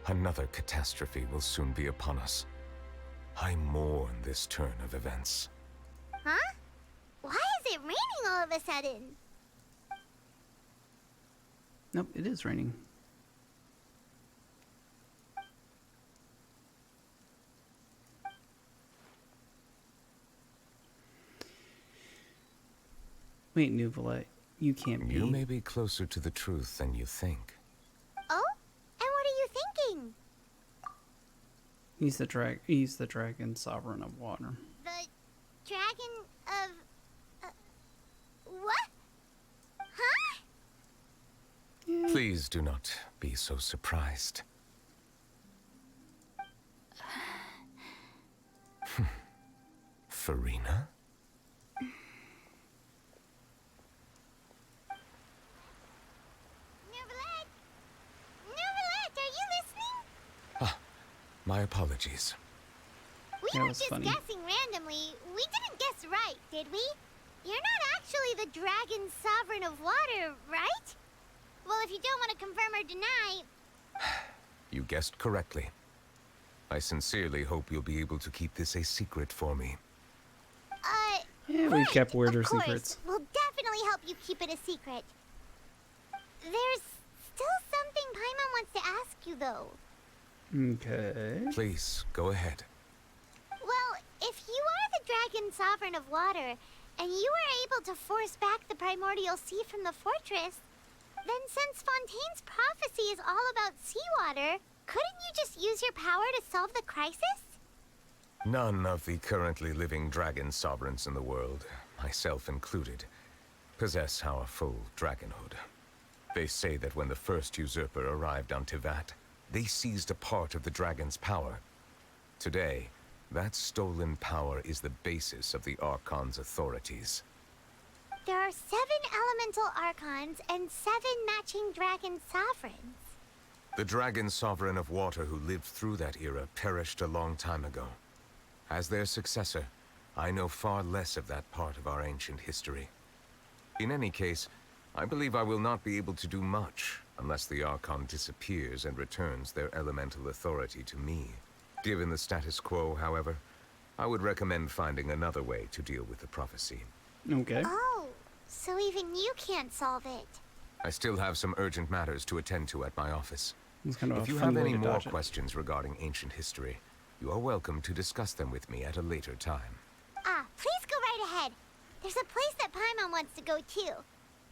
another catastrophe will soon be upon us. I mourn this turn of events. Huh? Why is it raining all of a sudden? Nope, it is raining. Wait, Novelette, you can't be. You may be closer to the truth than you think. Oh? And what are you thinking? He's the dragon sovereign of water. The dragon of... what? Huh? Yeah. Please do not be so surprised. Farina? My apologies. We were just guessing randomly. We didn't guess right, did we? You're not actually the dragon sovereign of water, right? Well, if you don't want to confirm or deny... You guessed correctly. I sincerely hope you'll be able to keep this a secret for me. Yeah, we've kept weirder of course. secrets. We'll definitely help you keep it a secret. There's still something Paimon wants to ask you, though. Okay. Please, go ahead. Well, if you are the dragon sovereign of water, and you were able to force back the primordial sea from the fortress, then since Fontaine's prophecy is all about seawater, couldn't you just use your power to solve the crisis? None of the currently living dragon sovereigns in the world, myself included, possess our full dragonhood. They say that when the first usurper arrived on Tivat, They seized a part of the dragon's power. Today, that stolen power is the basis of the Archon's authorities. There are 7 elemental Archons and 7 matching dragon sovereigns. The dragon sovereign of water who lived through that era perished a long time ago. As their successor, I know far less of that part of our ancient history. In any case, I believe I will not be able to do much unless the Archon disappears and returns their elemental authority to me. Given the status quo, however, I would recommend finding another way to deal with the prophecy. Okay. Oh, so even you can't solve it. I still have some urgent matters to attend to at my office. It's kind of If a you fun have way any to more dodge it. questions regarding ancient history, you are welcome to discuss them with me at a later time. Please go right ahead. There's a place that Paimon wants to go too.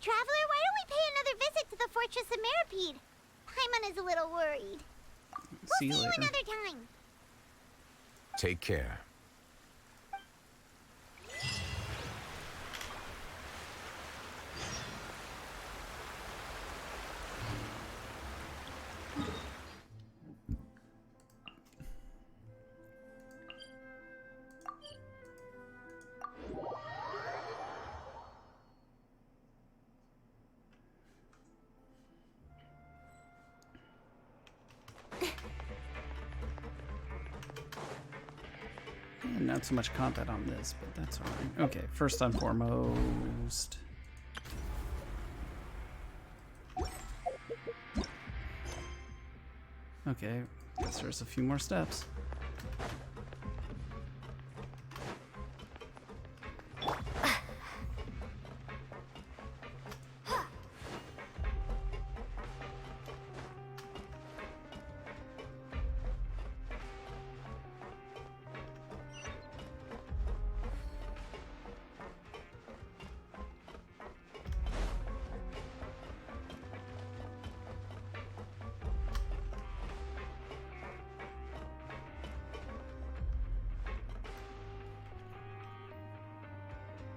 Traveler, why don't we pay another visit to the Fortress of Meripede? Paimon is a little worried. We'll see you later. another time. Take care. And not so much content on this, but that's alright. Okay, first and foremost. Okay, guess there's a few more steps.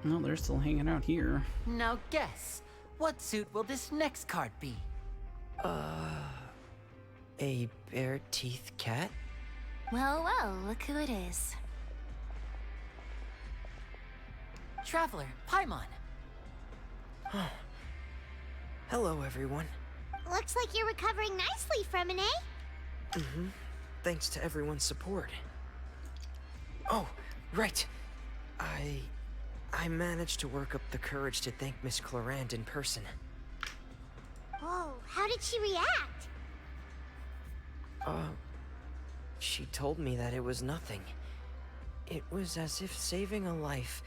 No, they're still hanging out here. Now guess, what suit will this next card be? A bare-teeth cat? Well, well, look who it is. Traveler, Paimon. Hello, everyone. Looks like you're recovering nicely from it, eh? Mm-hmm. Thanks to everyone's support. Oh, right. I managed to work up the courage to thank Miss Clorand in person. Whoa, how did she react? She told me that it was nothing. It was as if saving a life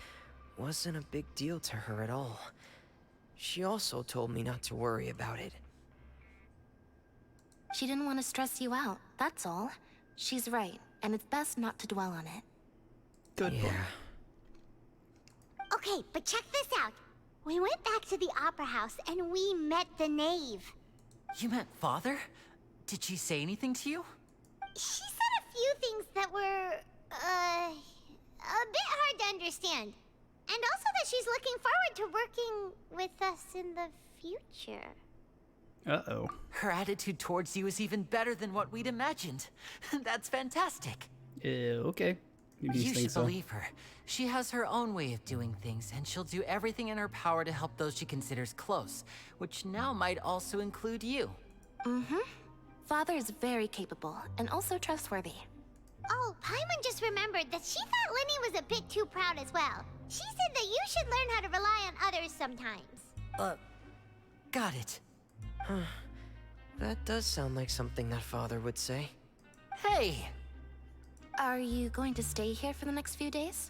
wasn't a big deal to her at all. She also told me not to worry about it. She didn't want to stress you out, that's all. She's right, and it's best not to dwell on it. Good Yeah. Okay, but check this out. We went back to the Opera House and we met the Knave. You met Father? Did she say anything to you? She said a few things that were, a bit hard to understand. And also that she's looking forward to working with us in the future. Uh-oh. Her attitude towards you is even better than what we'd imagined. That's fantastic. Okay. You think should so. believe her. She has her own way of doing things, and she'll do everything in her power to help those she considers close, which now might also include you. Mm-hmm. Father is very capable, and also trustworthy. Oh, Paimon just remembered that she thought Lenny was a bit too proud as well. She said that you should learn how to rely on others sometimes. Got it. Huh. That does sound like something that Father would say. Hey! Are you going to stay here for the next few days?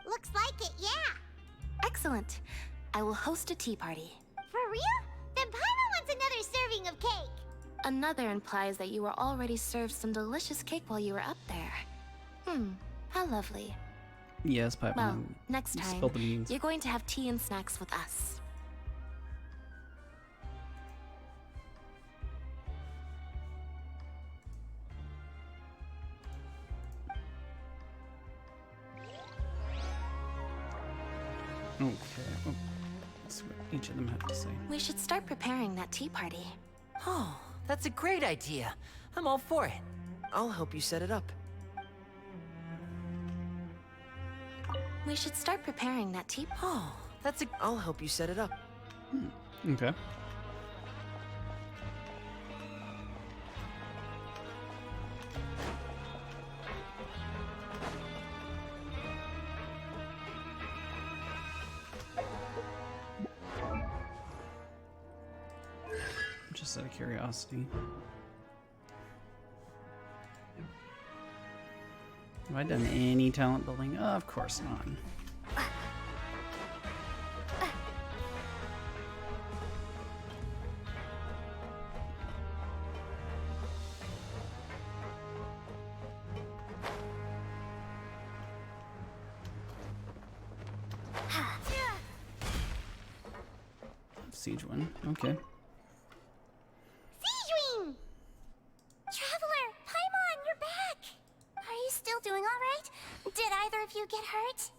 Looks like it, yeah. Excellent. I will host a tea party. For real? Then Paimon wants another serving of cake. Another implies that you were already served some delicious cake while you were up there. How lovely. Yes, Pipe. Well, next time, Spill the beans. you're going to have tea and snacks with us. Okay. Oh, let's see what each of them have to say. We should start preparing that tea party. Oh, that's a great idea. I'm all for it. I'll help you set it up. We should start preparing that teapot. Oh, that's a... I'll help you set it up. Okay. Just out of curiosity. Have I done any talent building? Of course not. Siege one. Okay. Siegewing! Traveler, Paimon, you're back! Are you still doing alright? Did either of you get hurt?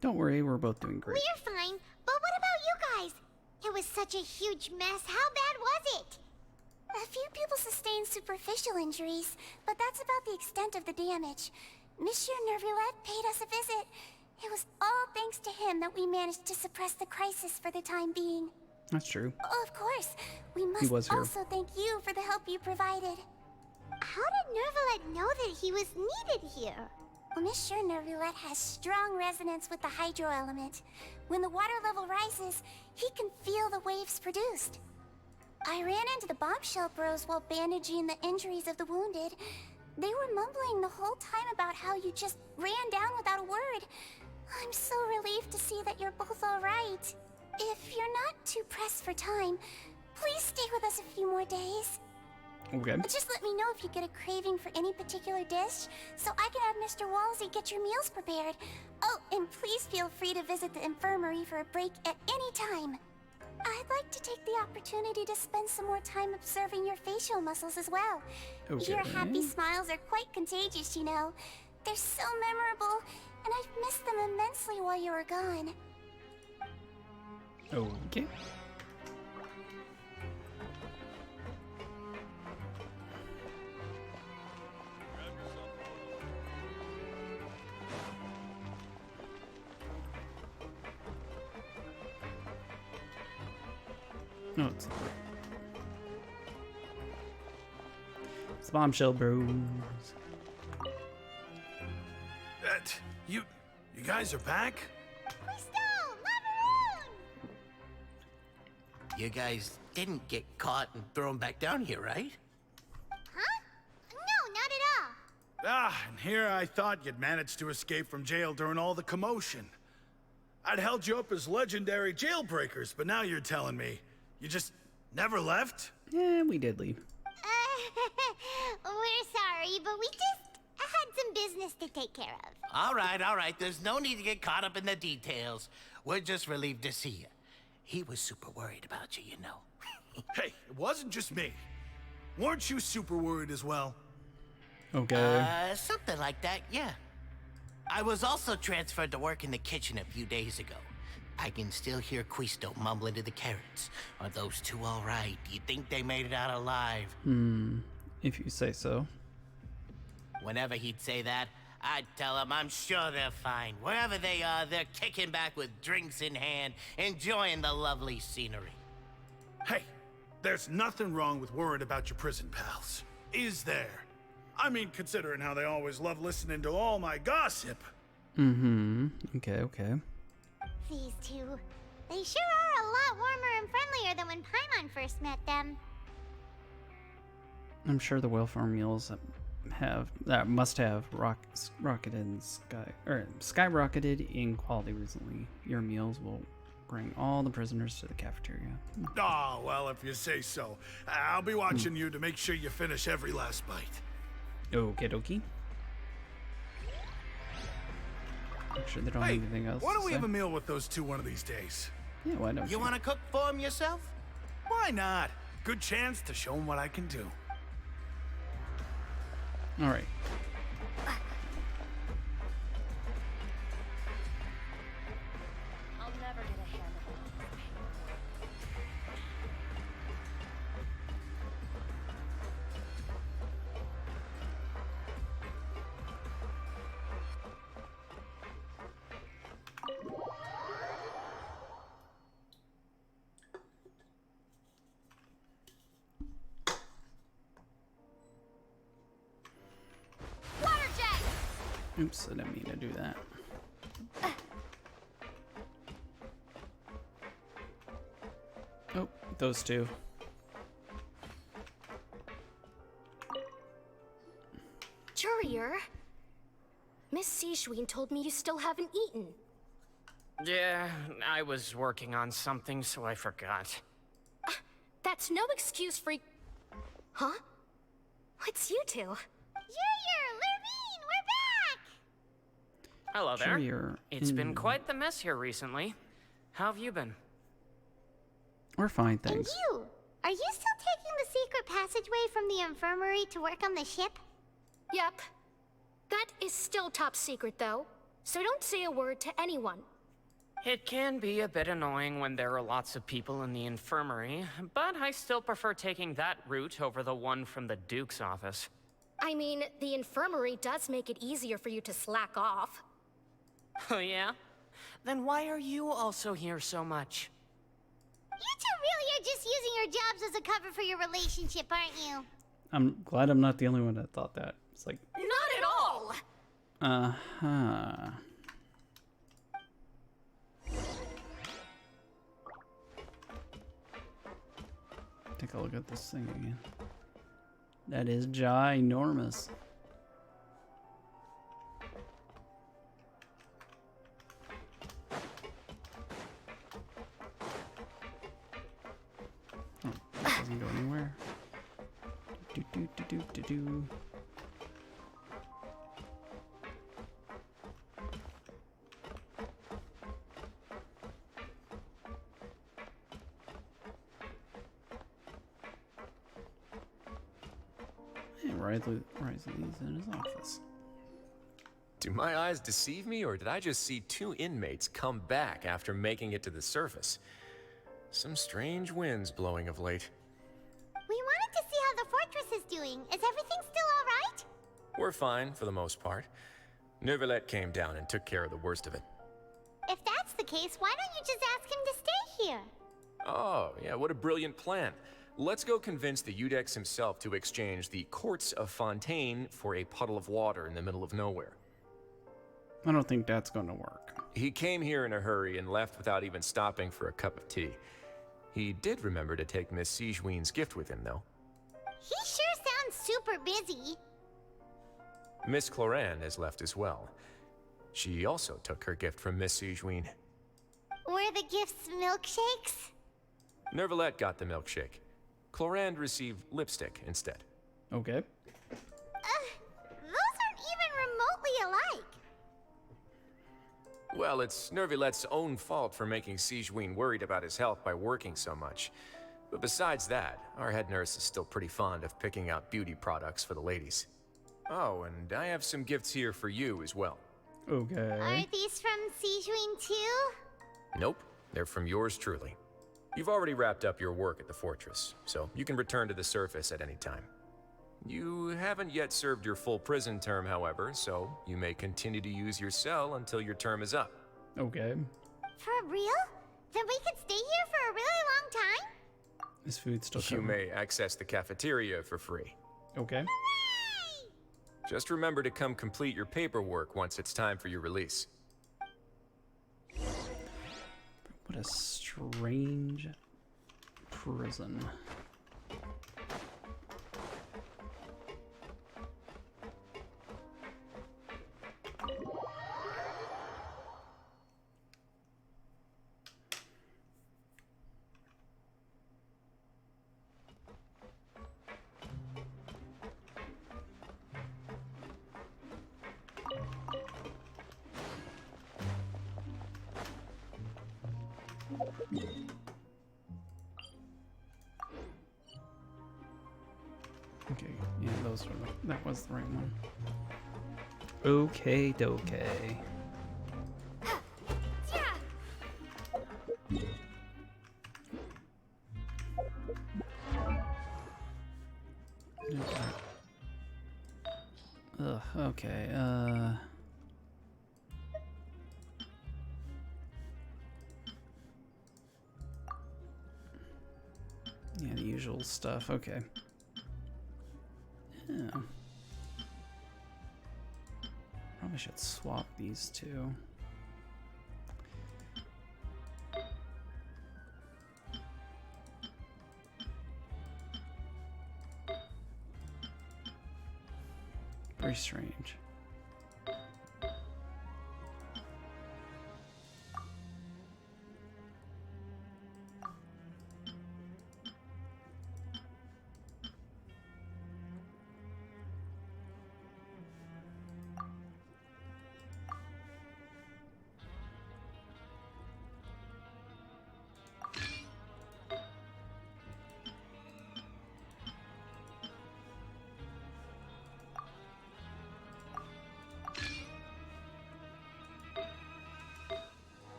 Don't worry, we're both doing great. We're fine, but what about you guys? It was such a huge mess. How bad was it? A few people sustained superficial injuries, but that's about the extent of the damage. Monsieur Nervulet paid us a visit. It was all thanks to him that we managed to suppress the crisis for the time being. That's true. Of course, we was must here. also thank you for the help you provided. How did Nervalet know that he was needed here? Well, Monsieur Nervulet has strong resonance with the hydro element. When the water level rises, he can feel the waves produced. I ran into the bombshell bros while bandaging the injuries of the wounded. They were mumbling the whole time about how you just ran down without a word. I'm so relieved to see that you're both all right. If you're not too pressed for time, please stay with us a few more days. Okay. Just let me know if you get a craving for any particular dish, so I can have Mr. Walsey get your meals prepared. Oh, and please feel free to visit the infirmary for a break at any time. I'd like to take the opportunity to spend some more time observing your facial muscles as well. Okay. Your happy smiles are quite contagious, you know. They're so memorable, and I've missed them immensely while you were gone. Okay. No, it's bombshell bros. You guys are back? You guys didn't get caught and thrown back down here, right? Huh? No, not at all. And here I thought you'd managed to escape from jail during all the commotion. I'd held you up as legendary jailbreakers, but now you're telling me you just never left? Yeah, we did leave. We're sorry, but we just had some business to take care of. All right. There's no need to get caught up in the details. We're just relieved to see you. He was super worried about you, you know. Hey, it wasn't just me. Weren't you super worried as well? Okay. Something like that, yeah. I was also transferred to work in the kitchen a few days ago. I can still hear Quisto mumbling to the carrots. Are those two all right? Do you think they made it out alive? If you say so. Whenever he'd say that, I'd tell him I'm sure they're fine. Wherever they are, they're kicking back with drinks in hand, enjoying the lovely scenery. Hey, there's nothing wrong with worrying about your prison pals. Is there? I mean, considering how they always love listening to all my gossip. Okay. These two, they sure are a lot warmer and friendlier than when Paimon first met them. I'm sure the whale farm mules must have skyrocketed in quality recently. Your meals will bring all the prisoners to the cafeteria. Oh, well, if you say so. I'll be watching you to make sure you finish every last bite. Okie dokie. Make sure they don't have anything else. Why don't to we say. have a meal with those two one of these days? Yeah, why don't You want to cook for him yourself? Why not? Good chance to show them what I can do. All right. I'll never get a handle on this. Oops, I didn't mean to do that. Oh, those two. Courier, Miss Sishween told me you still haven't eaten. Yeah, I was working on something, so I forgot. That's no excuse for... Huh? It's you two. Junior, Lurvine, we're back! Hello there. Courier It's been in- quite the mess here recently. How have you been? We're fine, And thanks. you, are you still taking the secret passageway from the infirmary to work on the ship? Yep. That is still top secret, though. So don't say a word to anyone. It can be a bit annoying when there are lots of people in the infirmary, but I still prefer taking that route over the one from the Duke's office. I mean, the infirmary does make it easier for you to slack off. Oh yeah? Then why are you also here so much? You two really are just using your jobs as a cover for your relationship, aren't you? I'm glad I'm not the only one that thought that. It's like, Not at all! uh-huh. Take a look at this thing again. That is ginormous. Oh, that doesn't go anywhere. Do do do do do do. Hey, Riley's in his office. Do my eyes deceive me, or did I just see two inmates come back after making it to the surface? Some strange winds blowing of late. We wanted to see how the fortress is doing. Is everything still alright? We're fine, for the most part. Neuvillette came down and took care of the worst of it. If that's the case, why don't you just ask him to stay here? Oh, yeah, what a brilliant plan. Let's go convince the Udex himself to exchange the Courts of Fontaine for a puddle of water in the middle of nowhere. I don't think that's going to work. He came here in a hurry and left without even stopping for a cup of tea. He did remember to take Miss Sijween's gift with him, though. He sure sounds super busy. Miss Cloran has left as well. She also took her gift from Miss Sijween. Were the gifts milkshakes? Neuvillette got the milkshake. Cloran received lipstick instead. Okay. Those aren't even remotely alike. Well, it's Neuvillette's own fault for making Sijween worried about his health by working so much. But besides that, our head nurse is still pretty fond of picking out beauty products for the ladies. Oh, and I have some gifts here for you as well. Okay. Are these from Sijween too? Nope, they're from yours truly. You've already wrapped up your work at the fortress, so you can return to the surface at any time. You haven't yet served your full prison term, however, so you may continue to use your cell until your term is up. Okay. For real? Then we could stay here for a really long time? This food's still You coming. may access the cafeteria for free. Okay. Just remember to come complete your paperwork once it's time for your release. What a strange prison. Okay, yeah, that was the right one. Okay, dokay. Ugh, okay, yeah, the usual stuff, okay. Yeah. Probably should swap these two. Very strange.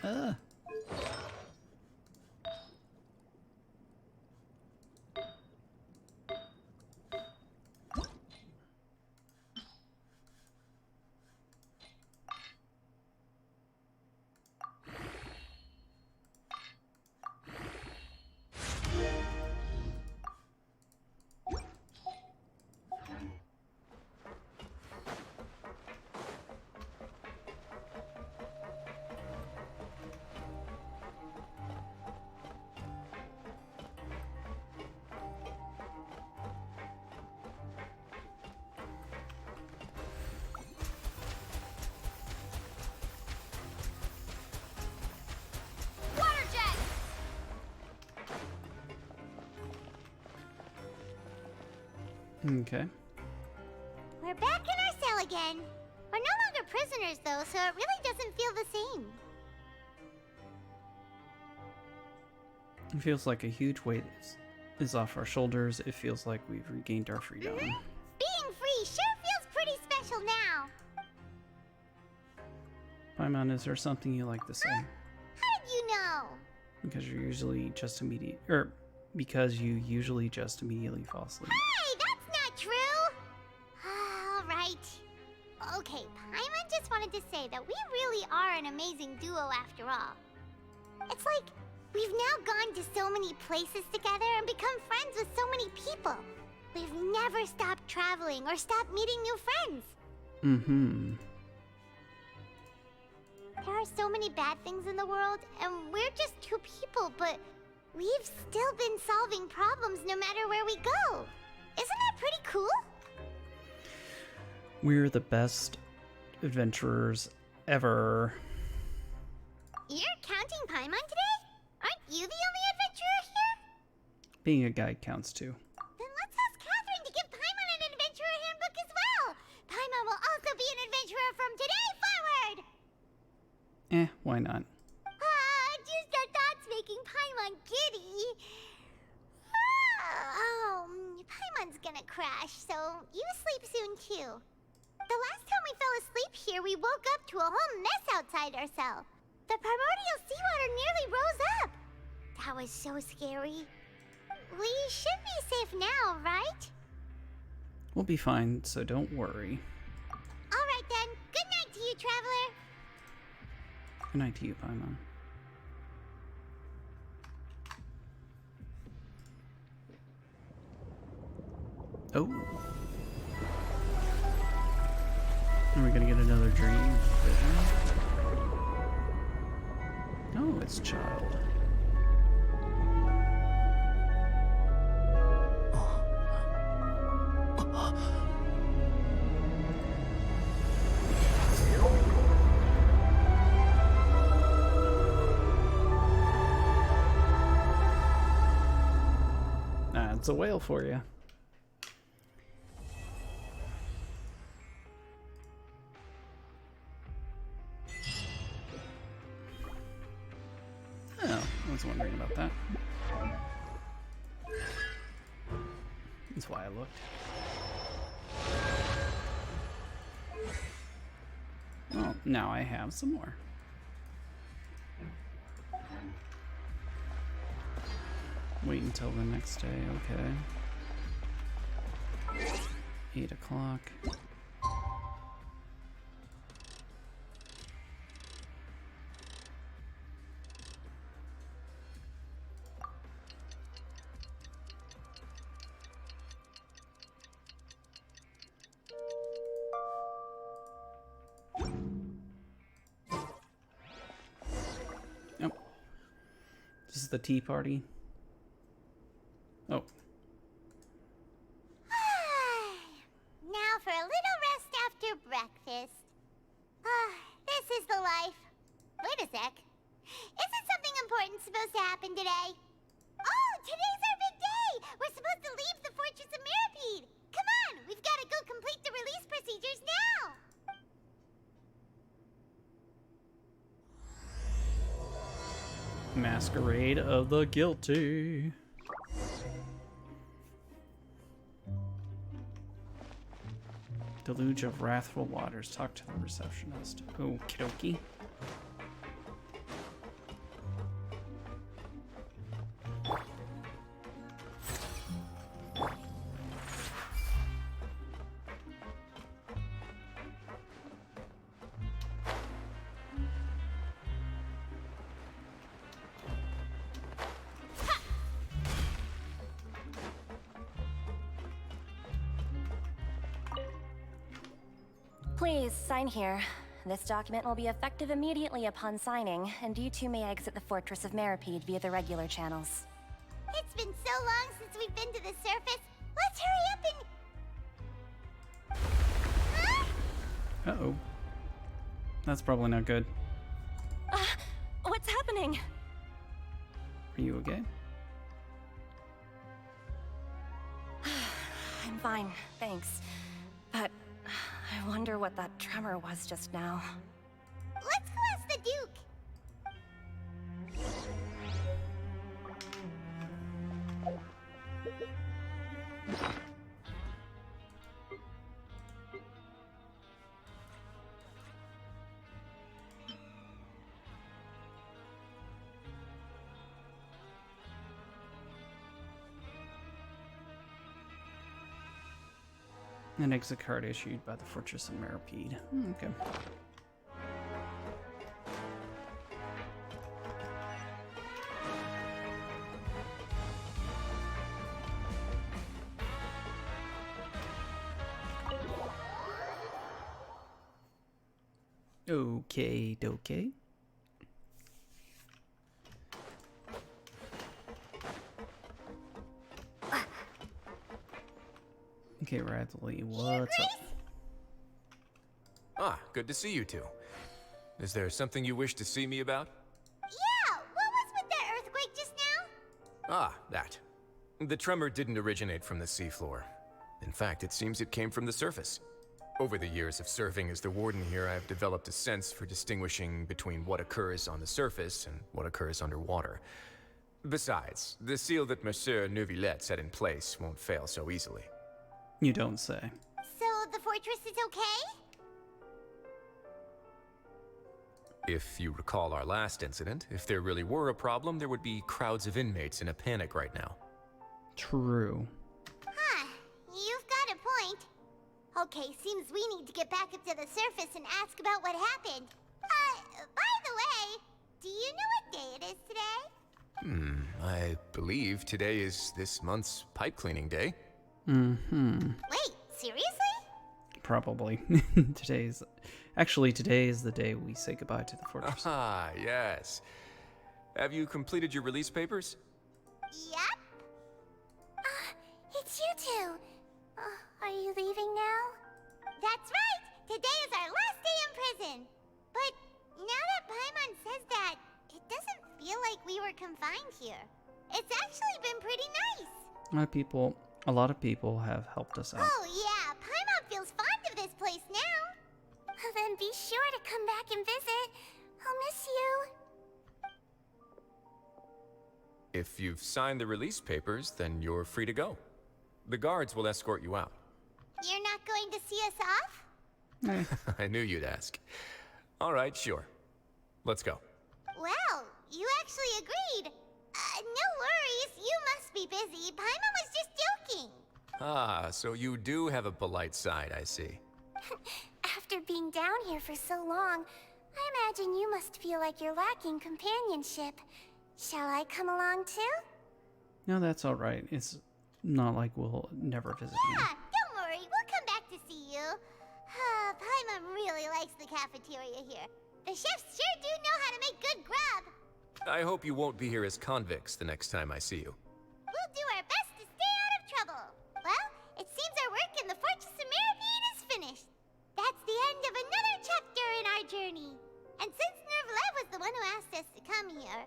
Ugh. Okay. We're back in our cell again. We're no longer prisoners, though, so it really doesn't feel the same. It feels like a huge weight is off our shoulders. It feels like we've regained our freedom. Being free sure feels pretty special now. Paimon, is there something you like to say? How did you know? Because you usually just immediately fall asleep. Hey, that's not true! All right. Okay, Paimon just wanted to say that we really are an amazing duo after all. It's like we've now gone to so many places together and become friends with so many people. We've never stopped traveling or stopped meeting new friends. Mm-hmm. There are so many bad things in the world, and we're just two people, but we've still been solving problems no matter where we go. Isn't that pretty cool? We're the best adventurers ever. You're counting Paimon today? Aren't you the only adventurer here? Being a guide counts too. Then let's ask Catherine to give Paimon an adventurer handbook as well. Paimon will also be an adventurer from today forward. Why not? Just our thoughts making Paimon giddy. Paimon's gonna crash, so you sleep soon too. The last time we fell asleep here, we woke up to a whole mess outside our cell. The primordial seawater nearly rose up. That was so scary. We should be safe now, right? We'll be fine, so don't worry. All right then. Good night to you, traveler. Good night to you, Paimon. Oh. Are we gonna get another dream vision? Oh, it's Child. It's a whale for you. Oh, I was wondering about that. That's why I looked. Oh, now I have some more. Wait until the next day, okay. 8 o'clock. Oh. This is the tea party. Oh. Now for a little rest after breakfast. This is the life. Wait a sec. Isn't something important supposed to happen today? Oh, today's our big day! We're supposed to leave the Fortress of Mirapede! Come on, we've got to go complete the release procedures now! Masquerade of the Guilty. Deluge of wrathful waters. Talk to the receptionist. Okie dokie. Please, sign here. This document will be effective immediately upon signing, and you two may exit the Fortress of Mirapede via the regular channels. It's been so long since we've been to the surface. Let's hurry up and... Uh-oh. That's probably not good. What's happening? Are you okay? I'm fine, thanks. But I wonder what that tremor was just now. Let's go ask the Duke. An exit card issued by the Fortress of Mirapede. Okay. Okay, dokie. Okay, Radley, what's up? Ah, good to see you two. Is there something you wish to see me about? Yeah, what was with that earthquake just now? Ah, that. The tremor didn't originate from the seafloor. In fact, it seems it came from the surface. Over the years of serving as the warden here, I've developed a sense for distinguishing between what occurs on the surface and what occurs underwater. Besides, the seal that Monsieur Neuvillette set in place won't fail so easily. You don't say. So the fortress is okay? If you recall our last incident, if there really were a problem, there would be crowds of inmates in a panic right now. True. Huh, you've got a point. Okay, seems we need to get back up to the surface and ask about what happened. By the way, do you know what day it is today? I believe today is this month's pipe cleaning day. Wait, seriously? Probably. Today is the day we say goodbye to the fortress. Ah, yes. Have you completed your release papers? Yep. It's you two. Are you leaving now? That's right! Today is our last day in prison! But now that Paimon says that, it doesn't feel like we were confined here. It's actually been pretty nice. A lot of people have helped us out. Oh yeah, Paimon feels fond of this place now. Then be sure to come back and visit. I'll miss you. If you've signed the release papers, then you're free to go. The guards will escort you out. You're not going to see us off? I knew you'd ask. All right, sure. Let's go. Wow, you actually agreed. No worries, you must be busy. Paimon was just joking. Ah, so you do have a polite side, I see. After being down here for so long, I imagine you must feel like you're lacking companionship. Shall I come along too? No, that's all right. It's not like we'll never visit you. Yeah, don't worry, we'll come back to see you. Paimon really likes the cafeteria here. The chefs sure do know how to make good grub. I hope you won't be here as convicts the next time I see you. We'll do our best to stay out of trouble. Well, it seems our work in the Fortress of Meripede is finished. That's the end of another chapter in our journey. And since Nervalet was the one who asked us to come here,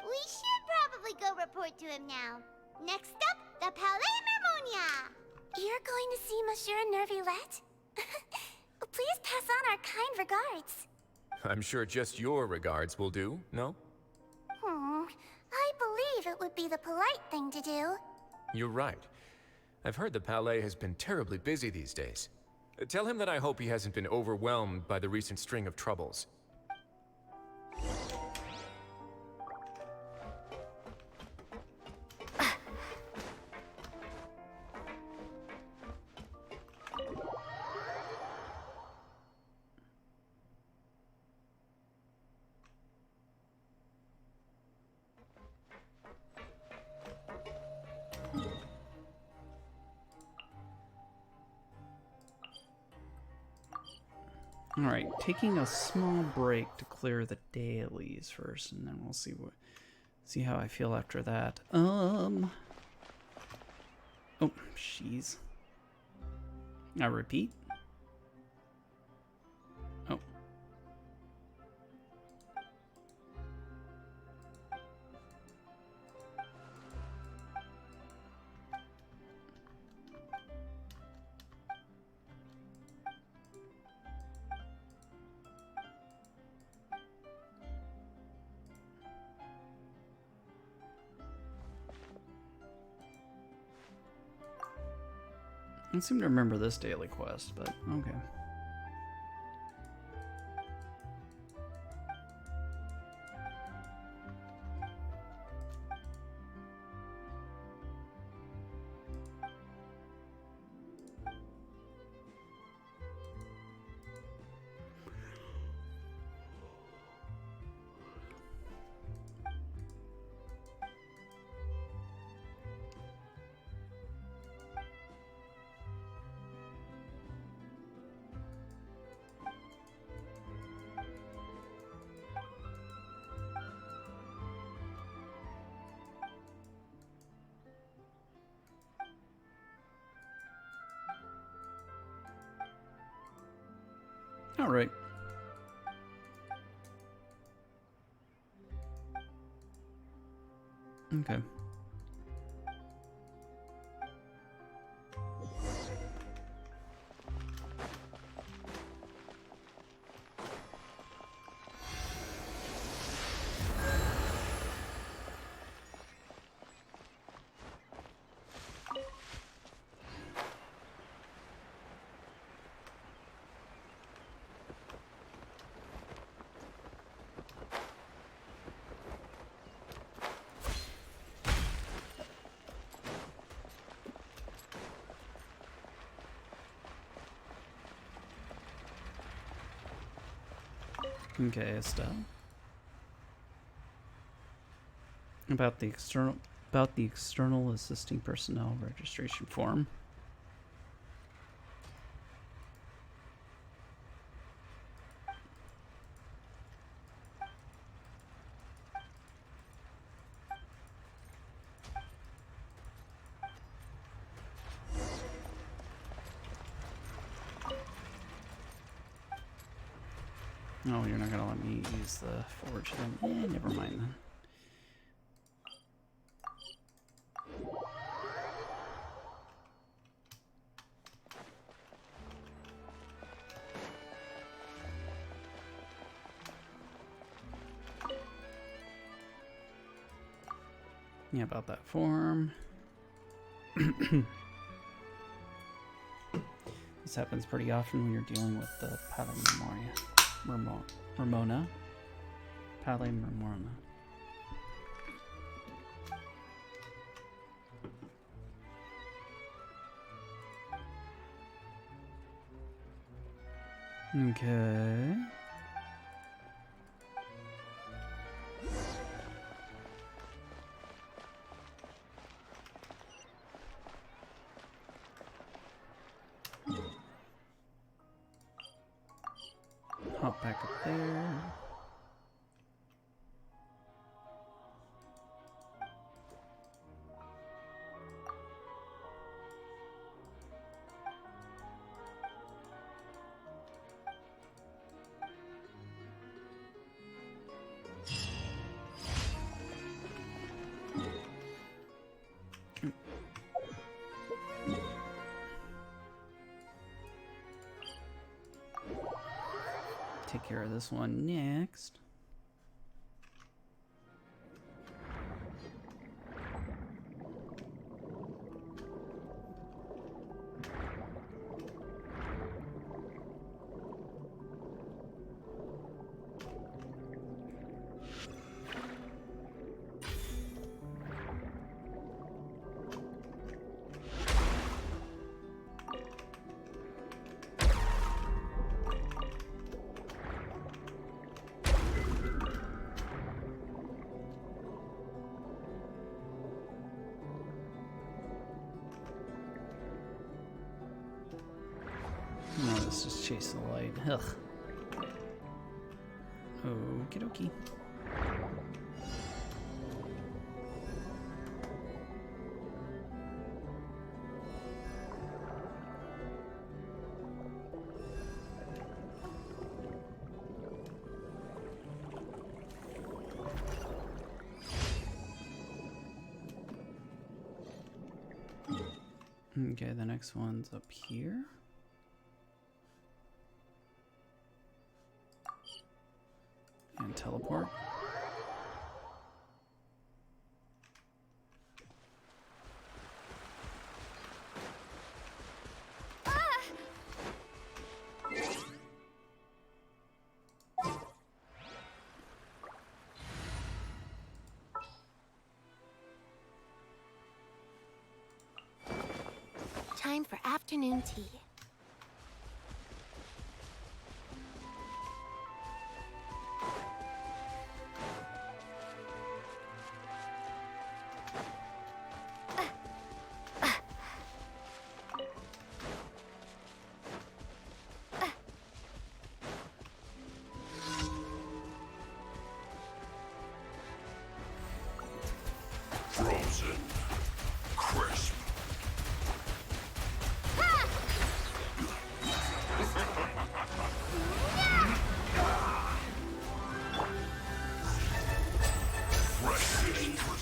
we should probably go report to him now. Next up, the Palais Mermonia. You're going to see Monsieur Nervilette? Please pass on our kind regards. I'm sure just your regards will do, no? I believe it would be the polite thing to do. You're right. I've heard the Palais has been terribly busy these days. Tell him that I hope he hasn't been overwhelmed by the recent string of troubles. Alright, taking a small break to clear the dailies first, and then we'll see how I feel after that. Oh, jeez. I repeat. Oh. I don't seem to remember this daily quest, but okay. All right. Okay. Okay, Estelle. About the external assisting personnel registration form. Oh, you're not gonna let me use the forge then? Never mind then. Yeah, about that form. This happens pretty often when you're dealing with the Palais Memoria. Ramona. Pale Ramona. Okay. Hop back up there. Take care of this one next. No, let's just chase the light. Ugh. Okie dokie. Okay, the next one's up here. And teleport. Time for afternoon tea. Frozen. Crisp.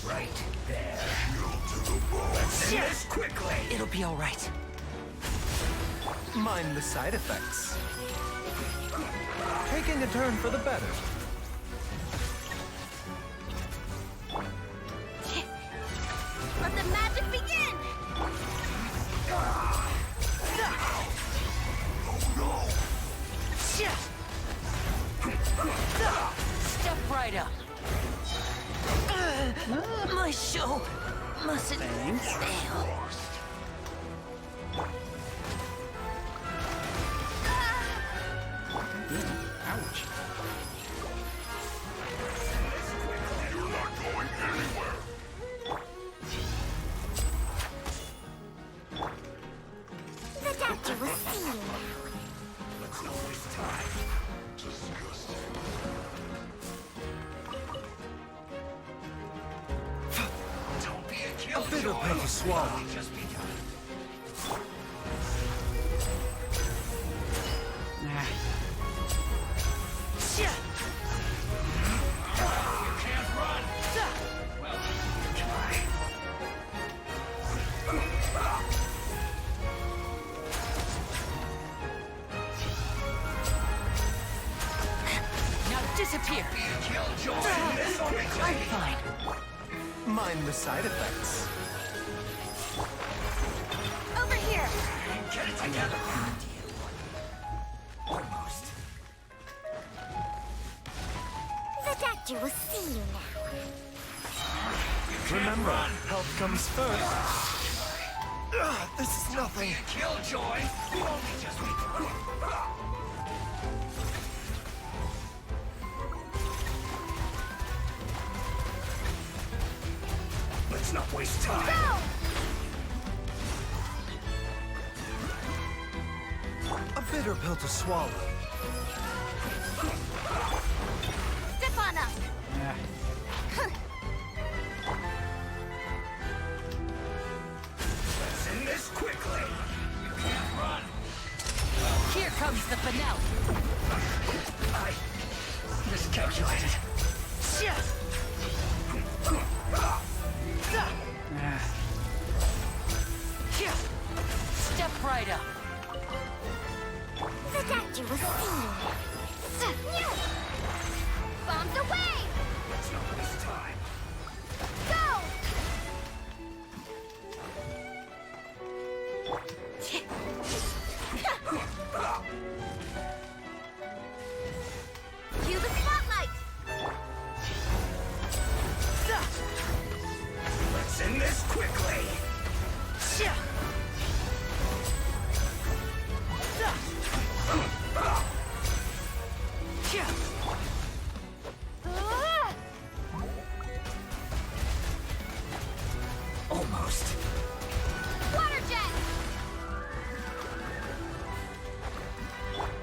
Right there. Yes, quickly! It'll be all right. Mind the side effects. Taking a turn for the better. Let the magic begin! Step right up. My show mustn't fail. Ouch. You're not going anywhere. The doctor will see you now. Let's not waste time. Disgusting. Don't be a A killjoy! bitter pill to swallow. Just begun. Nah. You can't run! Well, try. Now disappear. Be a killjoy! I'm fine. Mind the side effects. Over here! Get it together! Almost. Statue will see you now. Remember, health comes first. This is nothing. Killjoy! You only just need to... Let's not waste time. Go! A bitter pill to swallow. Step on up. Let's end this quickly. You can't run. Here comes the finale. I miscalculated. Step right up. The statue will see you. Bombs away! Let's not waste time. Go! Cue the spotlight! Let's end this quickly. Almost. Water jet!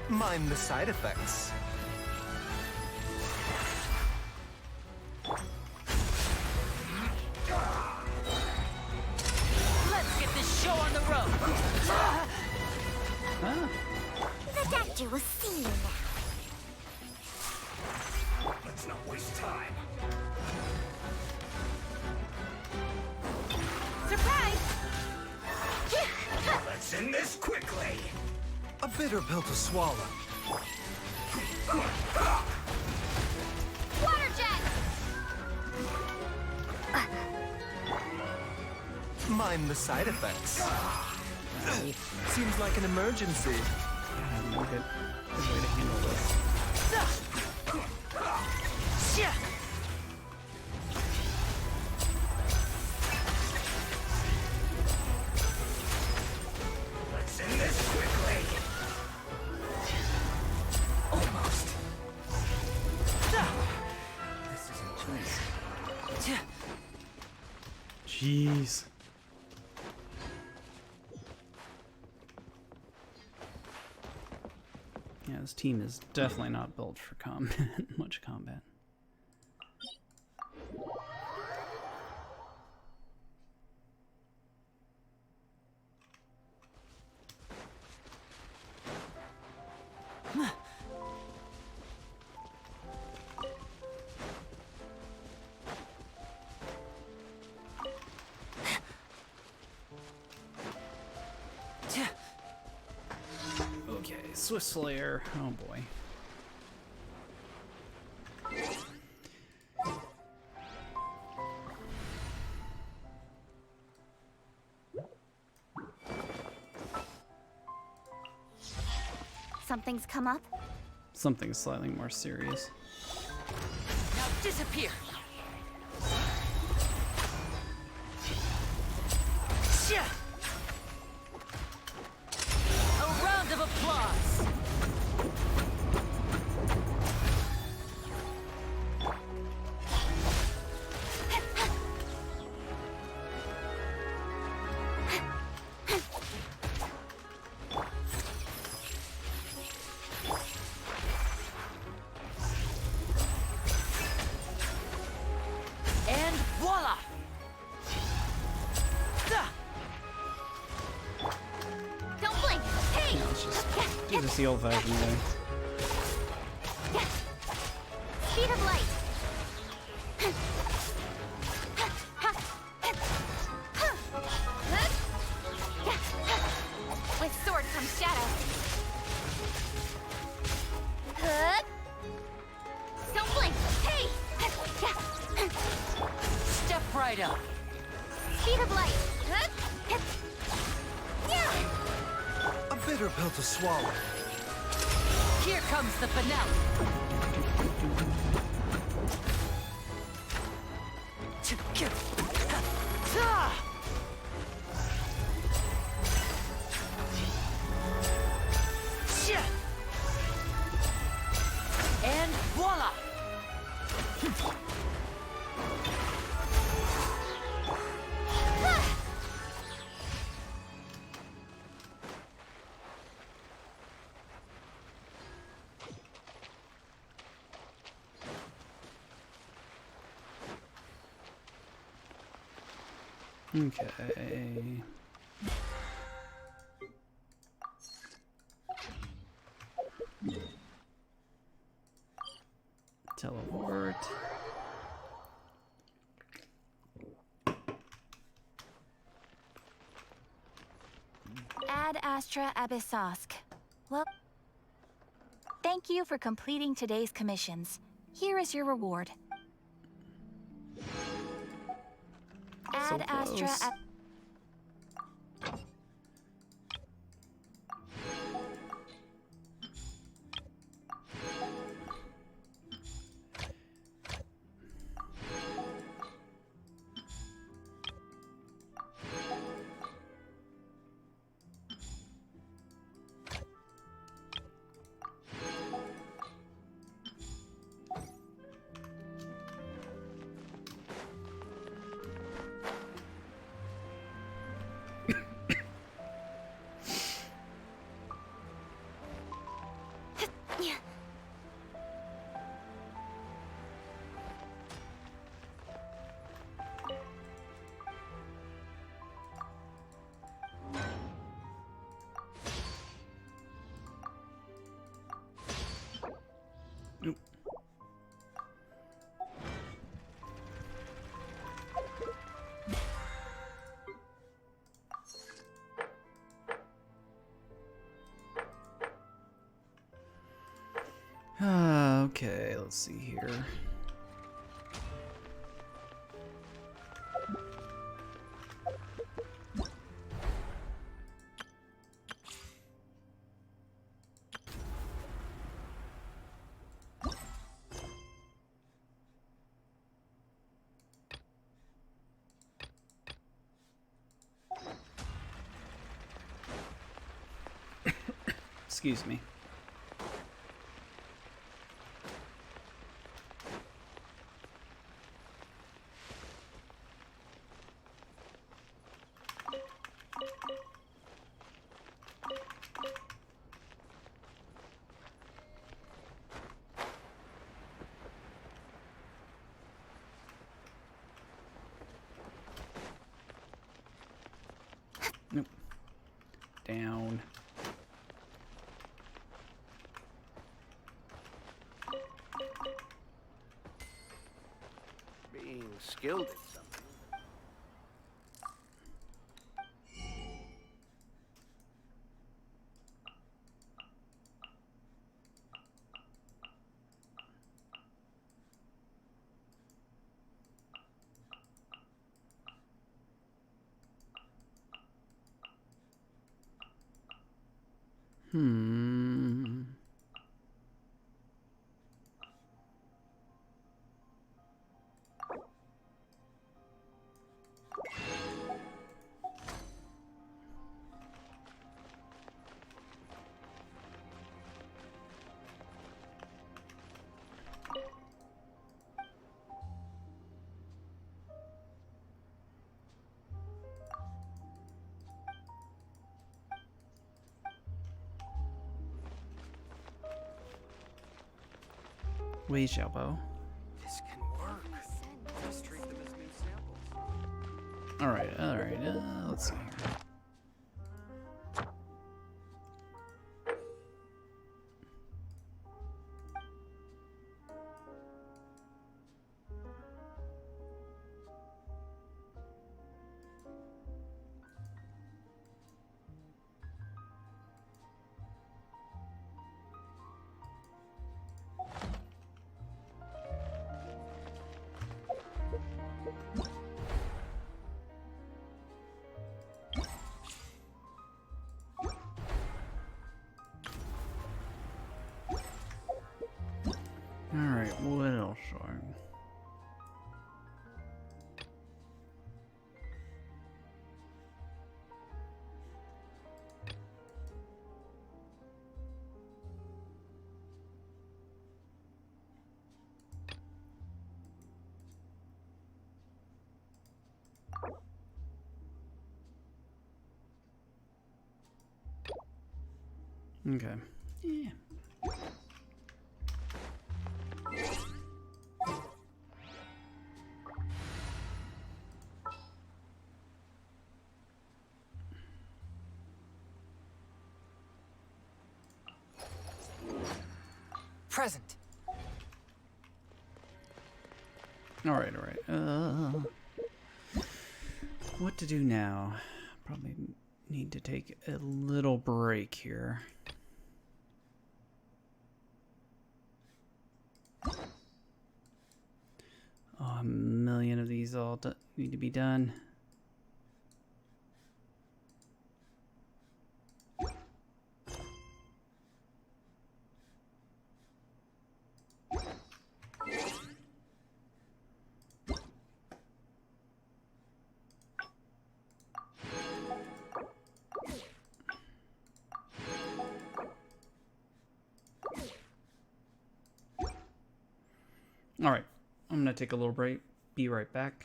Mind the side effects. Let's get this show on the road. The statue will see you now. Let's not waste time. Surprise! Let's end this quickly. A bitter pill to swallow. Water jet! Mind the side effects. Seems like an emergency. I have no good way to handle this. Let's end this quickly. Almost. This isn't easy. Jeez. Yeah, this team is definitely not built for combat, much combat. Okay, Swift Slayer. Oh boy. Something's come up? Something slightly more serious. Now disappear. A round of applause. And voila! Don't blink! Hey! Yeah, let's just do this the old-fashioned way. Speed of light! With sword comes shadow. Don't blink! Hey! Step right up. Speed of light! A bitter pill to swallow. Here comes the finale. And voila! Okay. Teleport. Ad Astra Abyssosk. Well, thank you for completing today's commissions. Here is your reward. Ad Astra close. Okay, let's see here. Excuse me. Nope. Down. Being skilled at something. Hmm. We shall bow. This can work. Just treat them as new samples. Alright, let's see here. Alright, what else are Okay. Yeah. Present. All right, all right. What to do now? Probably need to take a little break here. Oh, a million of these all need to be done. All right, I'm gonna take a little break. Be right back.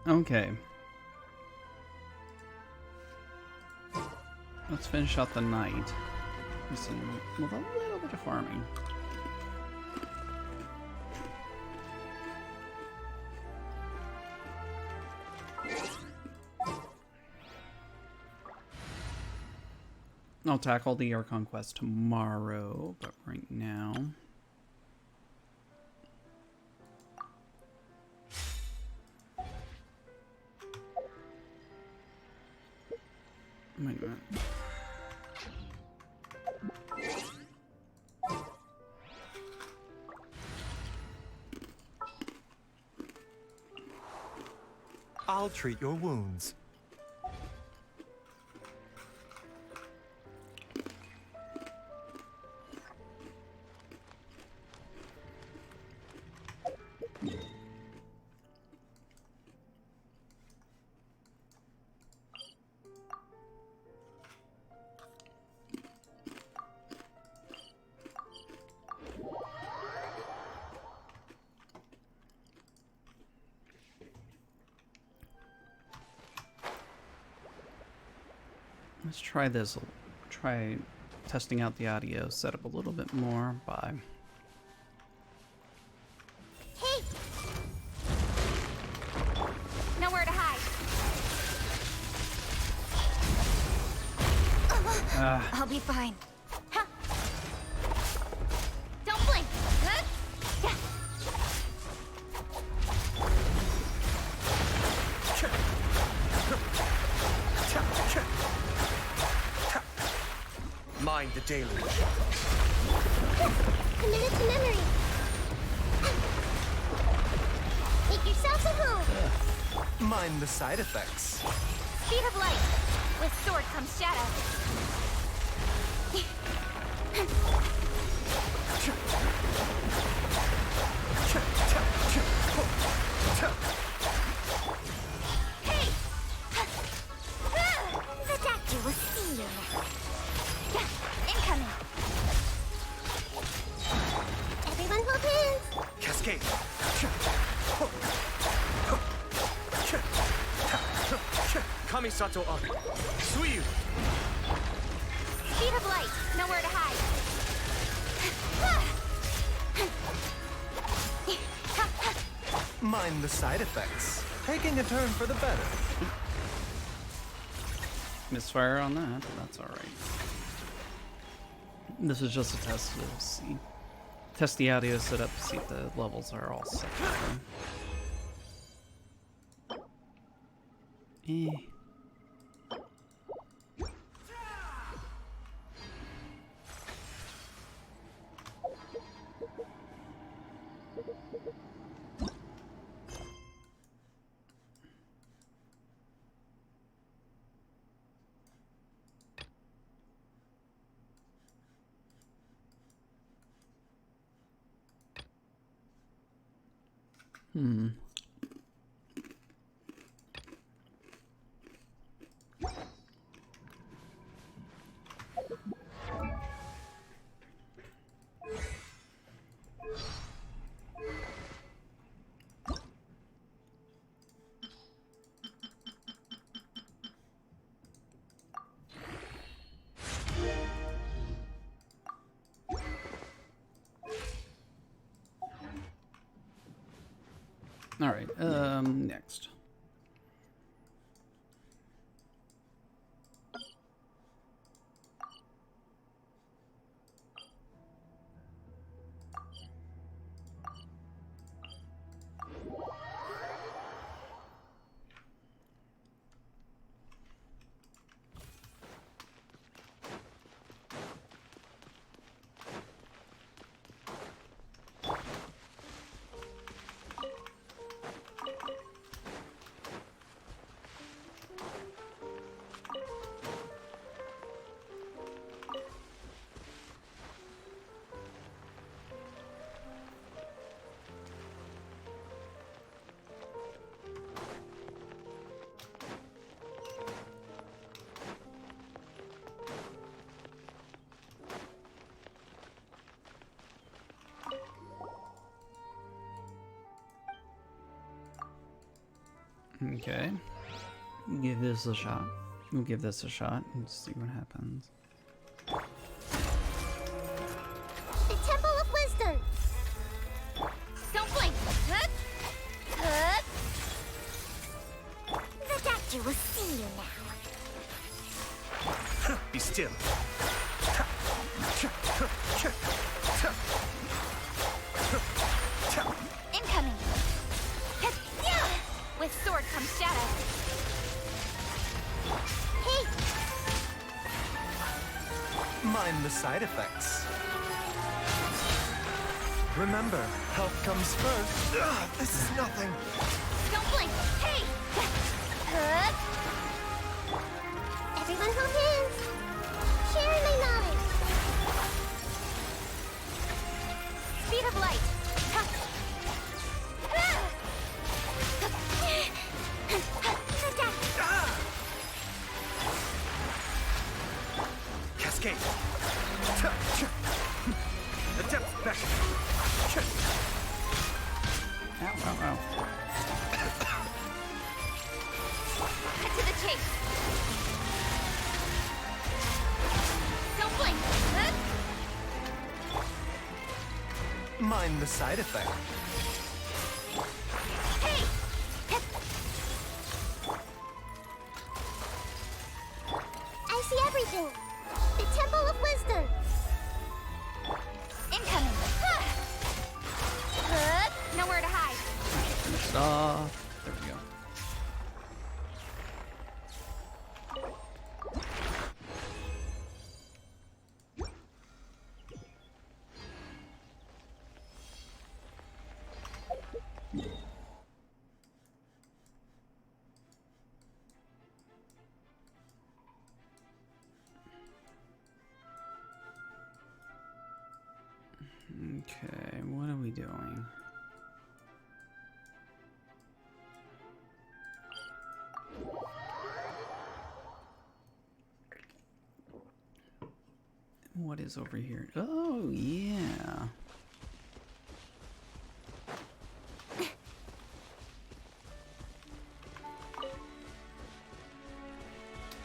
Okay. Let's finish out the night with a little bit of farming. I'll tackle the Archon quest tomorrow, but right now... Wait a minute. I'll treat your wounds. Let's try this. Try testing out the audio setup a little bit more by... Hey! Nowhere to hide. I'll be fine. Huh. Don't blink. Huh? Yeah. Mind the deluge. Committed to memory. Make yourself at home. Mind the side effects. Speed of light. With sword comes shadow. Hey! The doctor will see you. Yeah, incoming. Everyone hold hands. Cascade. Kamisato up. Suiyu. Speed of light. Nowhere to hide. Mind the side effects. Taking a turn for the better. Misfire on that, but that's alright. This is just a test to see. Test the audio setup to see if the levels are all set. Eh. Hmm. All right, next. Okay. Give this a shot. We'll give this a shot and see what happens. The Temple of Wisdom! Don't blink! Hup! Hup! The doctor will see you now. Be still. Incoming! With sword comes shadow. Hey! Mind the side effects. Remember, health comes first. Ugh, this is nothing. Don't blink! Hey! Hup! Everyone hold hands! Share my knowledge! Speed of light! Hup! Cascade. The depth back. Ow, ow, ow. Cut to the chase! Don't blink! Hup! Mind the side effect. Hey! I see everything! The Temple of Wisdom! Incoming! Hup! Nowhere to hide! Finish it off. There we go. Okay, what are we doing? What is over here? Oh, yeah.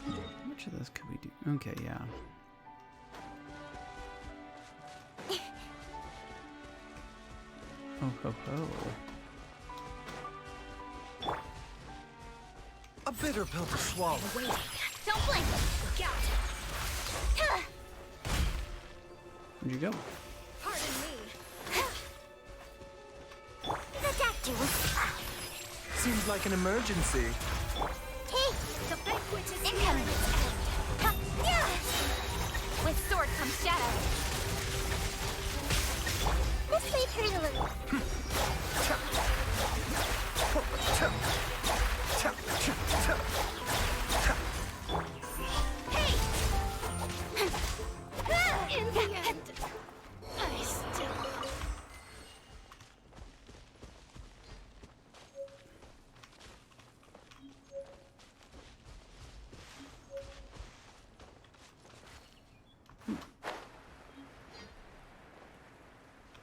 How much of this could we do? Okay, yeah. Oh ho ho. A bitter pill to swallow. Don't blink! Look out! Where'd you go? Pardon me! The doctor will... Seems like an emergency. Hey! The banquet is incoming! With sword comes shadow. This may hurt a little. Hey! In the end, I still...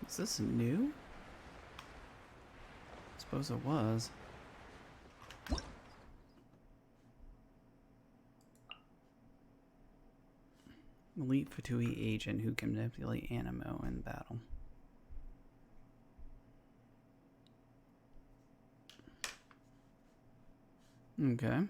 Is this new? Suppose it was. Elite Fatui agent who can manipulate Animo in battle. Okay.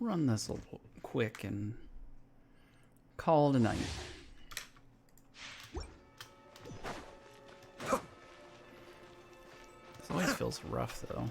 Run this a little quick and call it a night. This always feels rough though.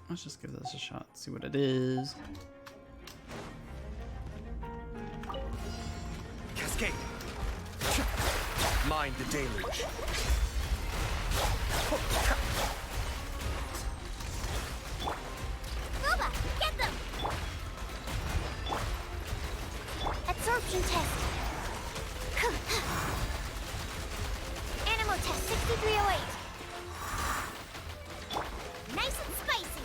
Let's just give this a shot, see what it is. Cascade. Mind the deluge. Boba, get them! Absorption test. Animal test 6308. Nice and spicy.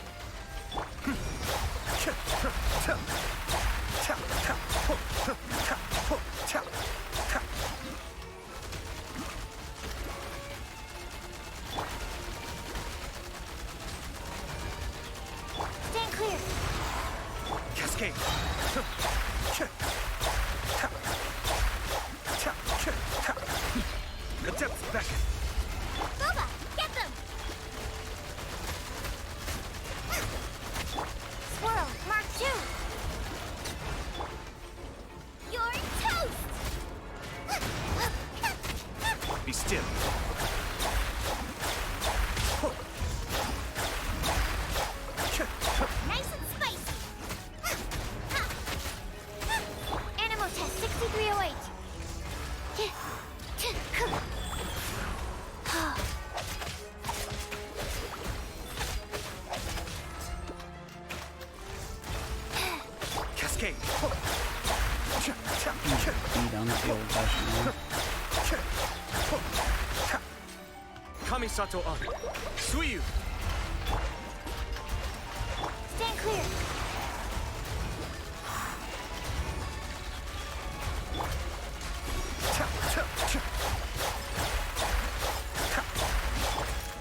Stand clear. Cascade. The depth's back. Boba, get them! Swirl, Mark 2. You're toast! Be still. Nice and spicy. Animal test 6308. Cascade. Beat on the old fashioned way. Kamisato on. Suiyu. Stand clear.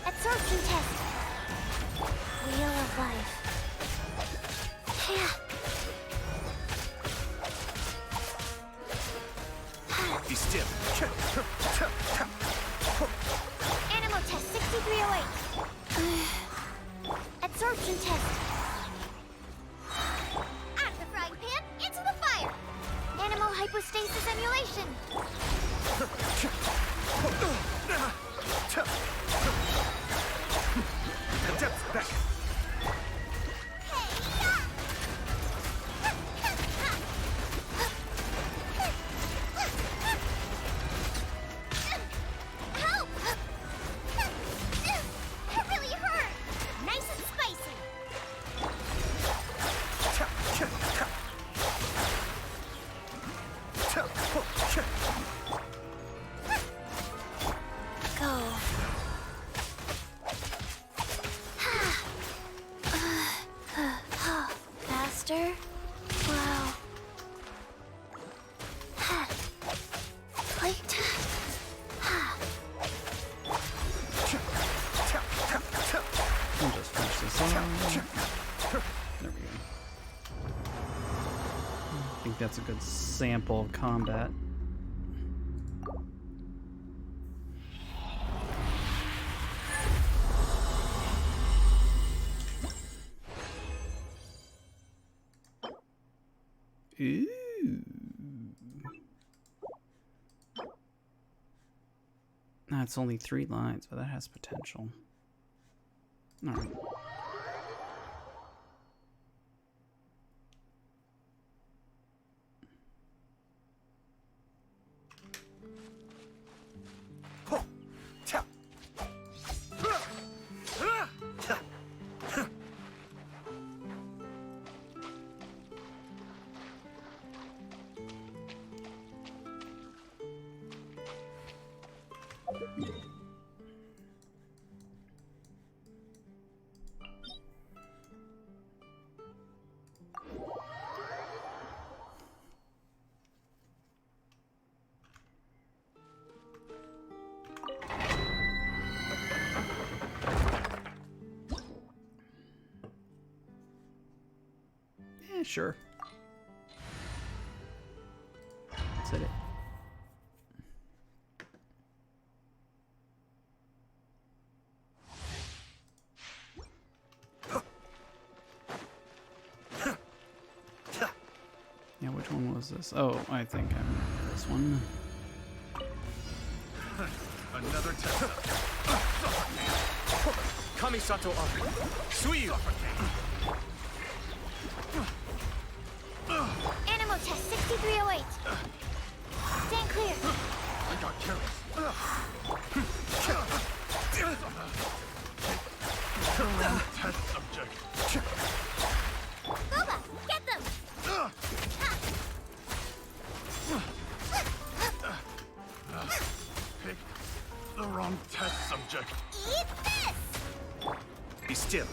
Absorption test. Wheel of life. Be still. Animal test 6308. Absorption test. Out of the frying pan, into the fire. Animal hypostasis emulation. The depth's back. Help! It really hurt. Nice and spicy. Go. Faster? Wow. Wait. I'll just finish this off. There we go. I think that's a good sample of combat. Ooh. It's only 3 lines, but that has potential. Alright. Sure. That's it. Yeah, which one was this? Oh, I think I remember this one. Another test. Kamisato up. Suiyu! Animal test 6308. Stand clear. I got carrots. Test subject. Boba, get them! Pick the wrong test subject. Eat this! Be still.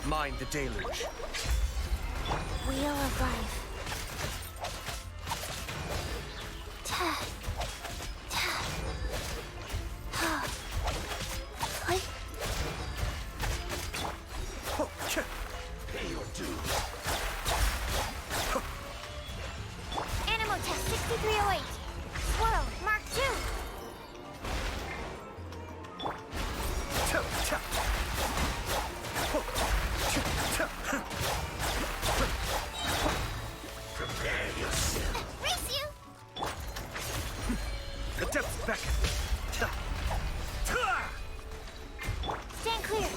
Mind the deluge. Wheel of life. Click. Pay your dues. Animal test 6308. Swirl, Mark 2. Prepare yourself. Race you! The depths beckon. Stand clear.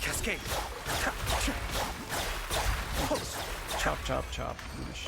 Cascade. Chop, chop, chop. Whoosh.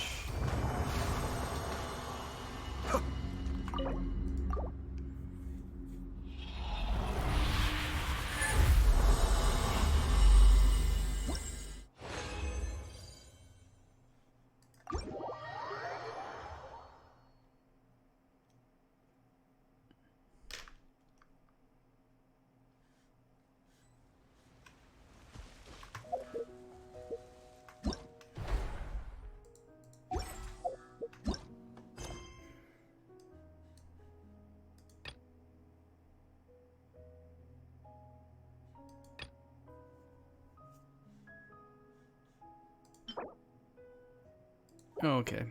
Okay.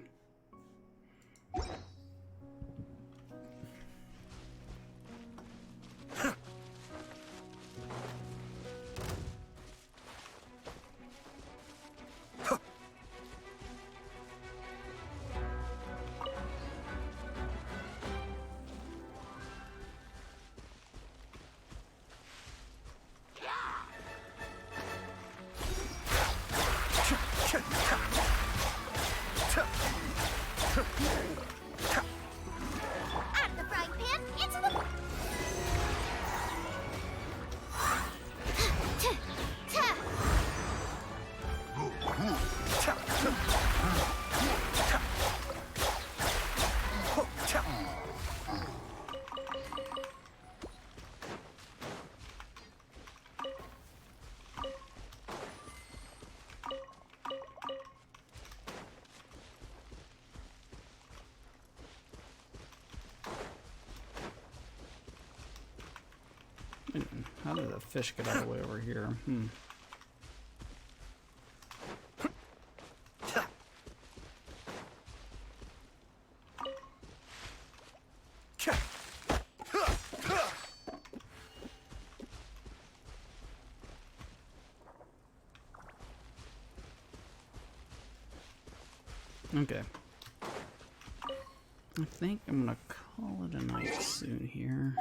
Out of the frying pan, into the... How did the fish get all the way over here? Okay. I think I'm gonna call it a night soon here.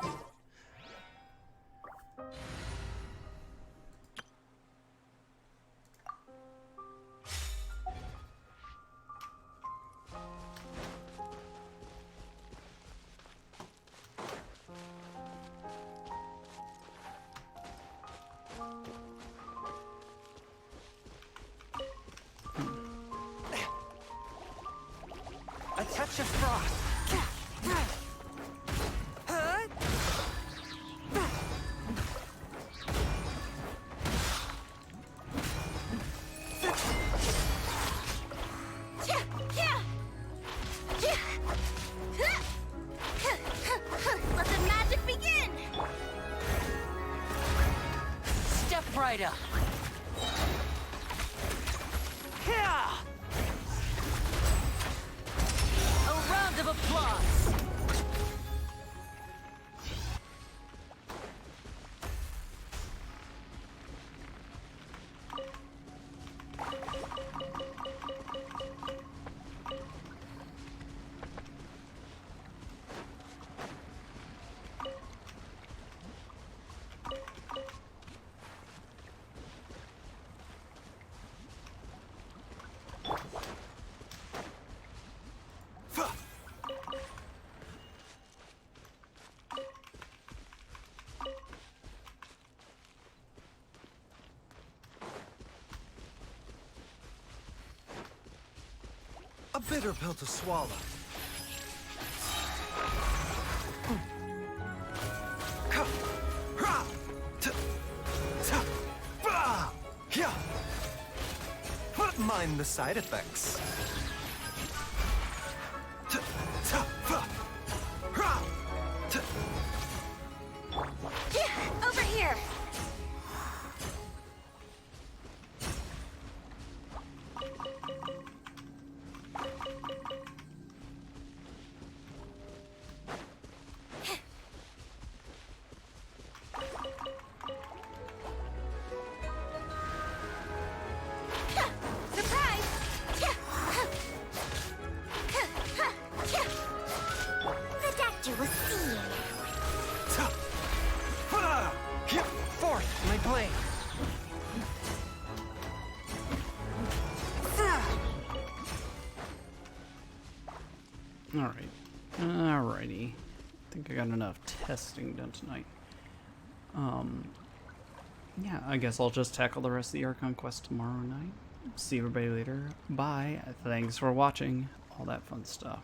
A touch of frost. Let the magic begin! Step right up. A round of applause. bitter pill to swallow. Mind the side effects. Over here! The doctor will see you. Forth, my blade. Alright. Alrighty. I think I got enough testing done tonight. Yeah, I guess I'll just tackle the rest of the Archon quest tomorrow night. See everybody later. Bye. Thanks for watching. All that fun stuff.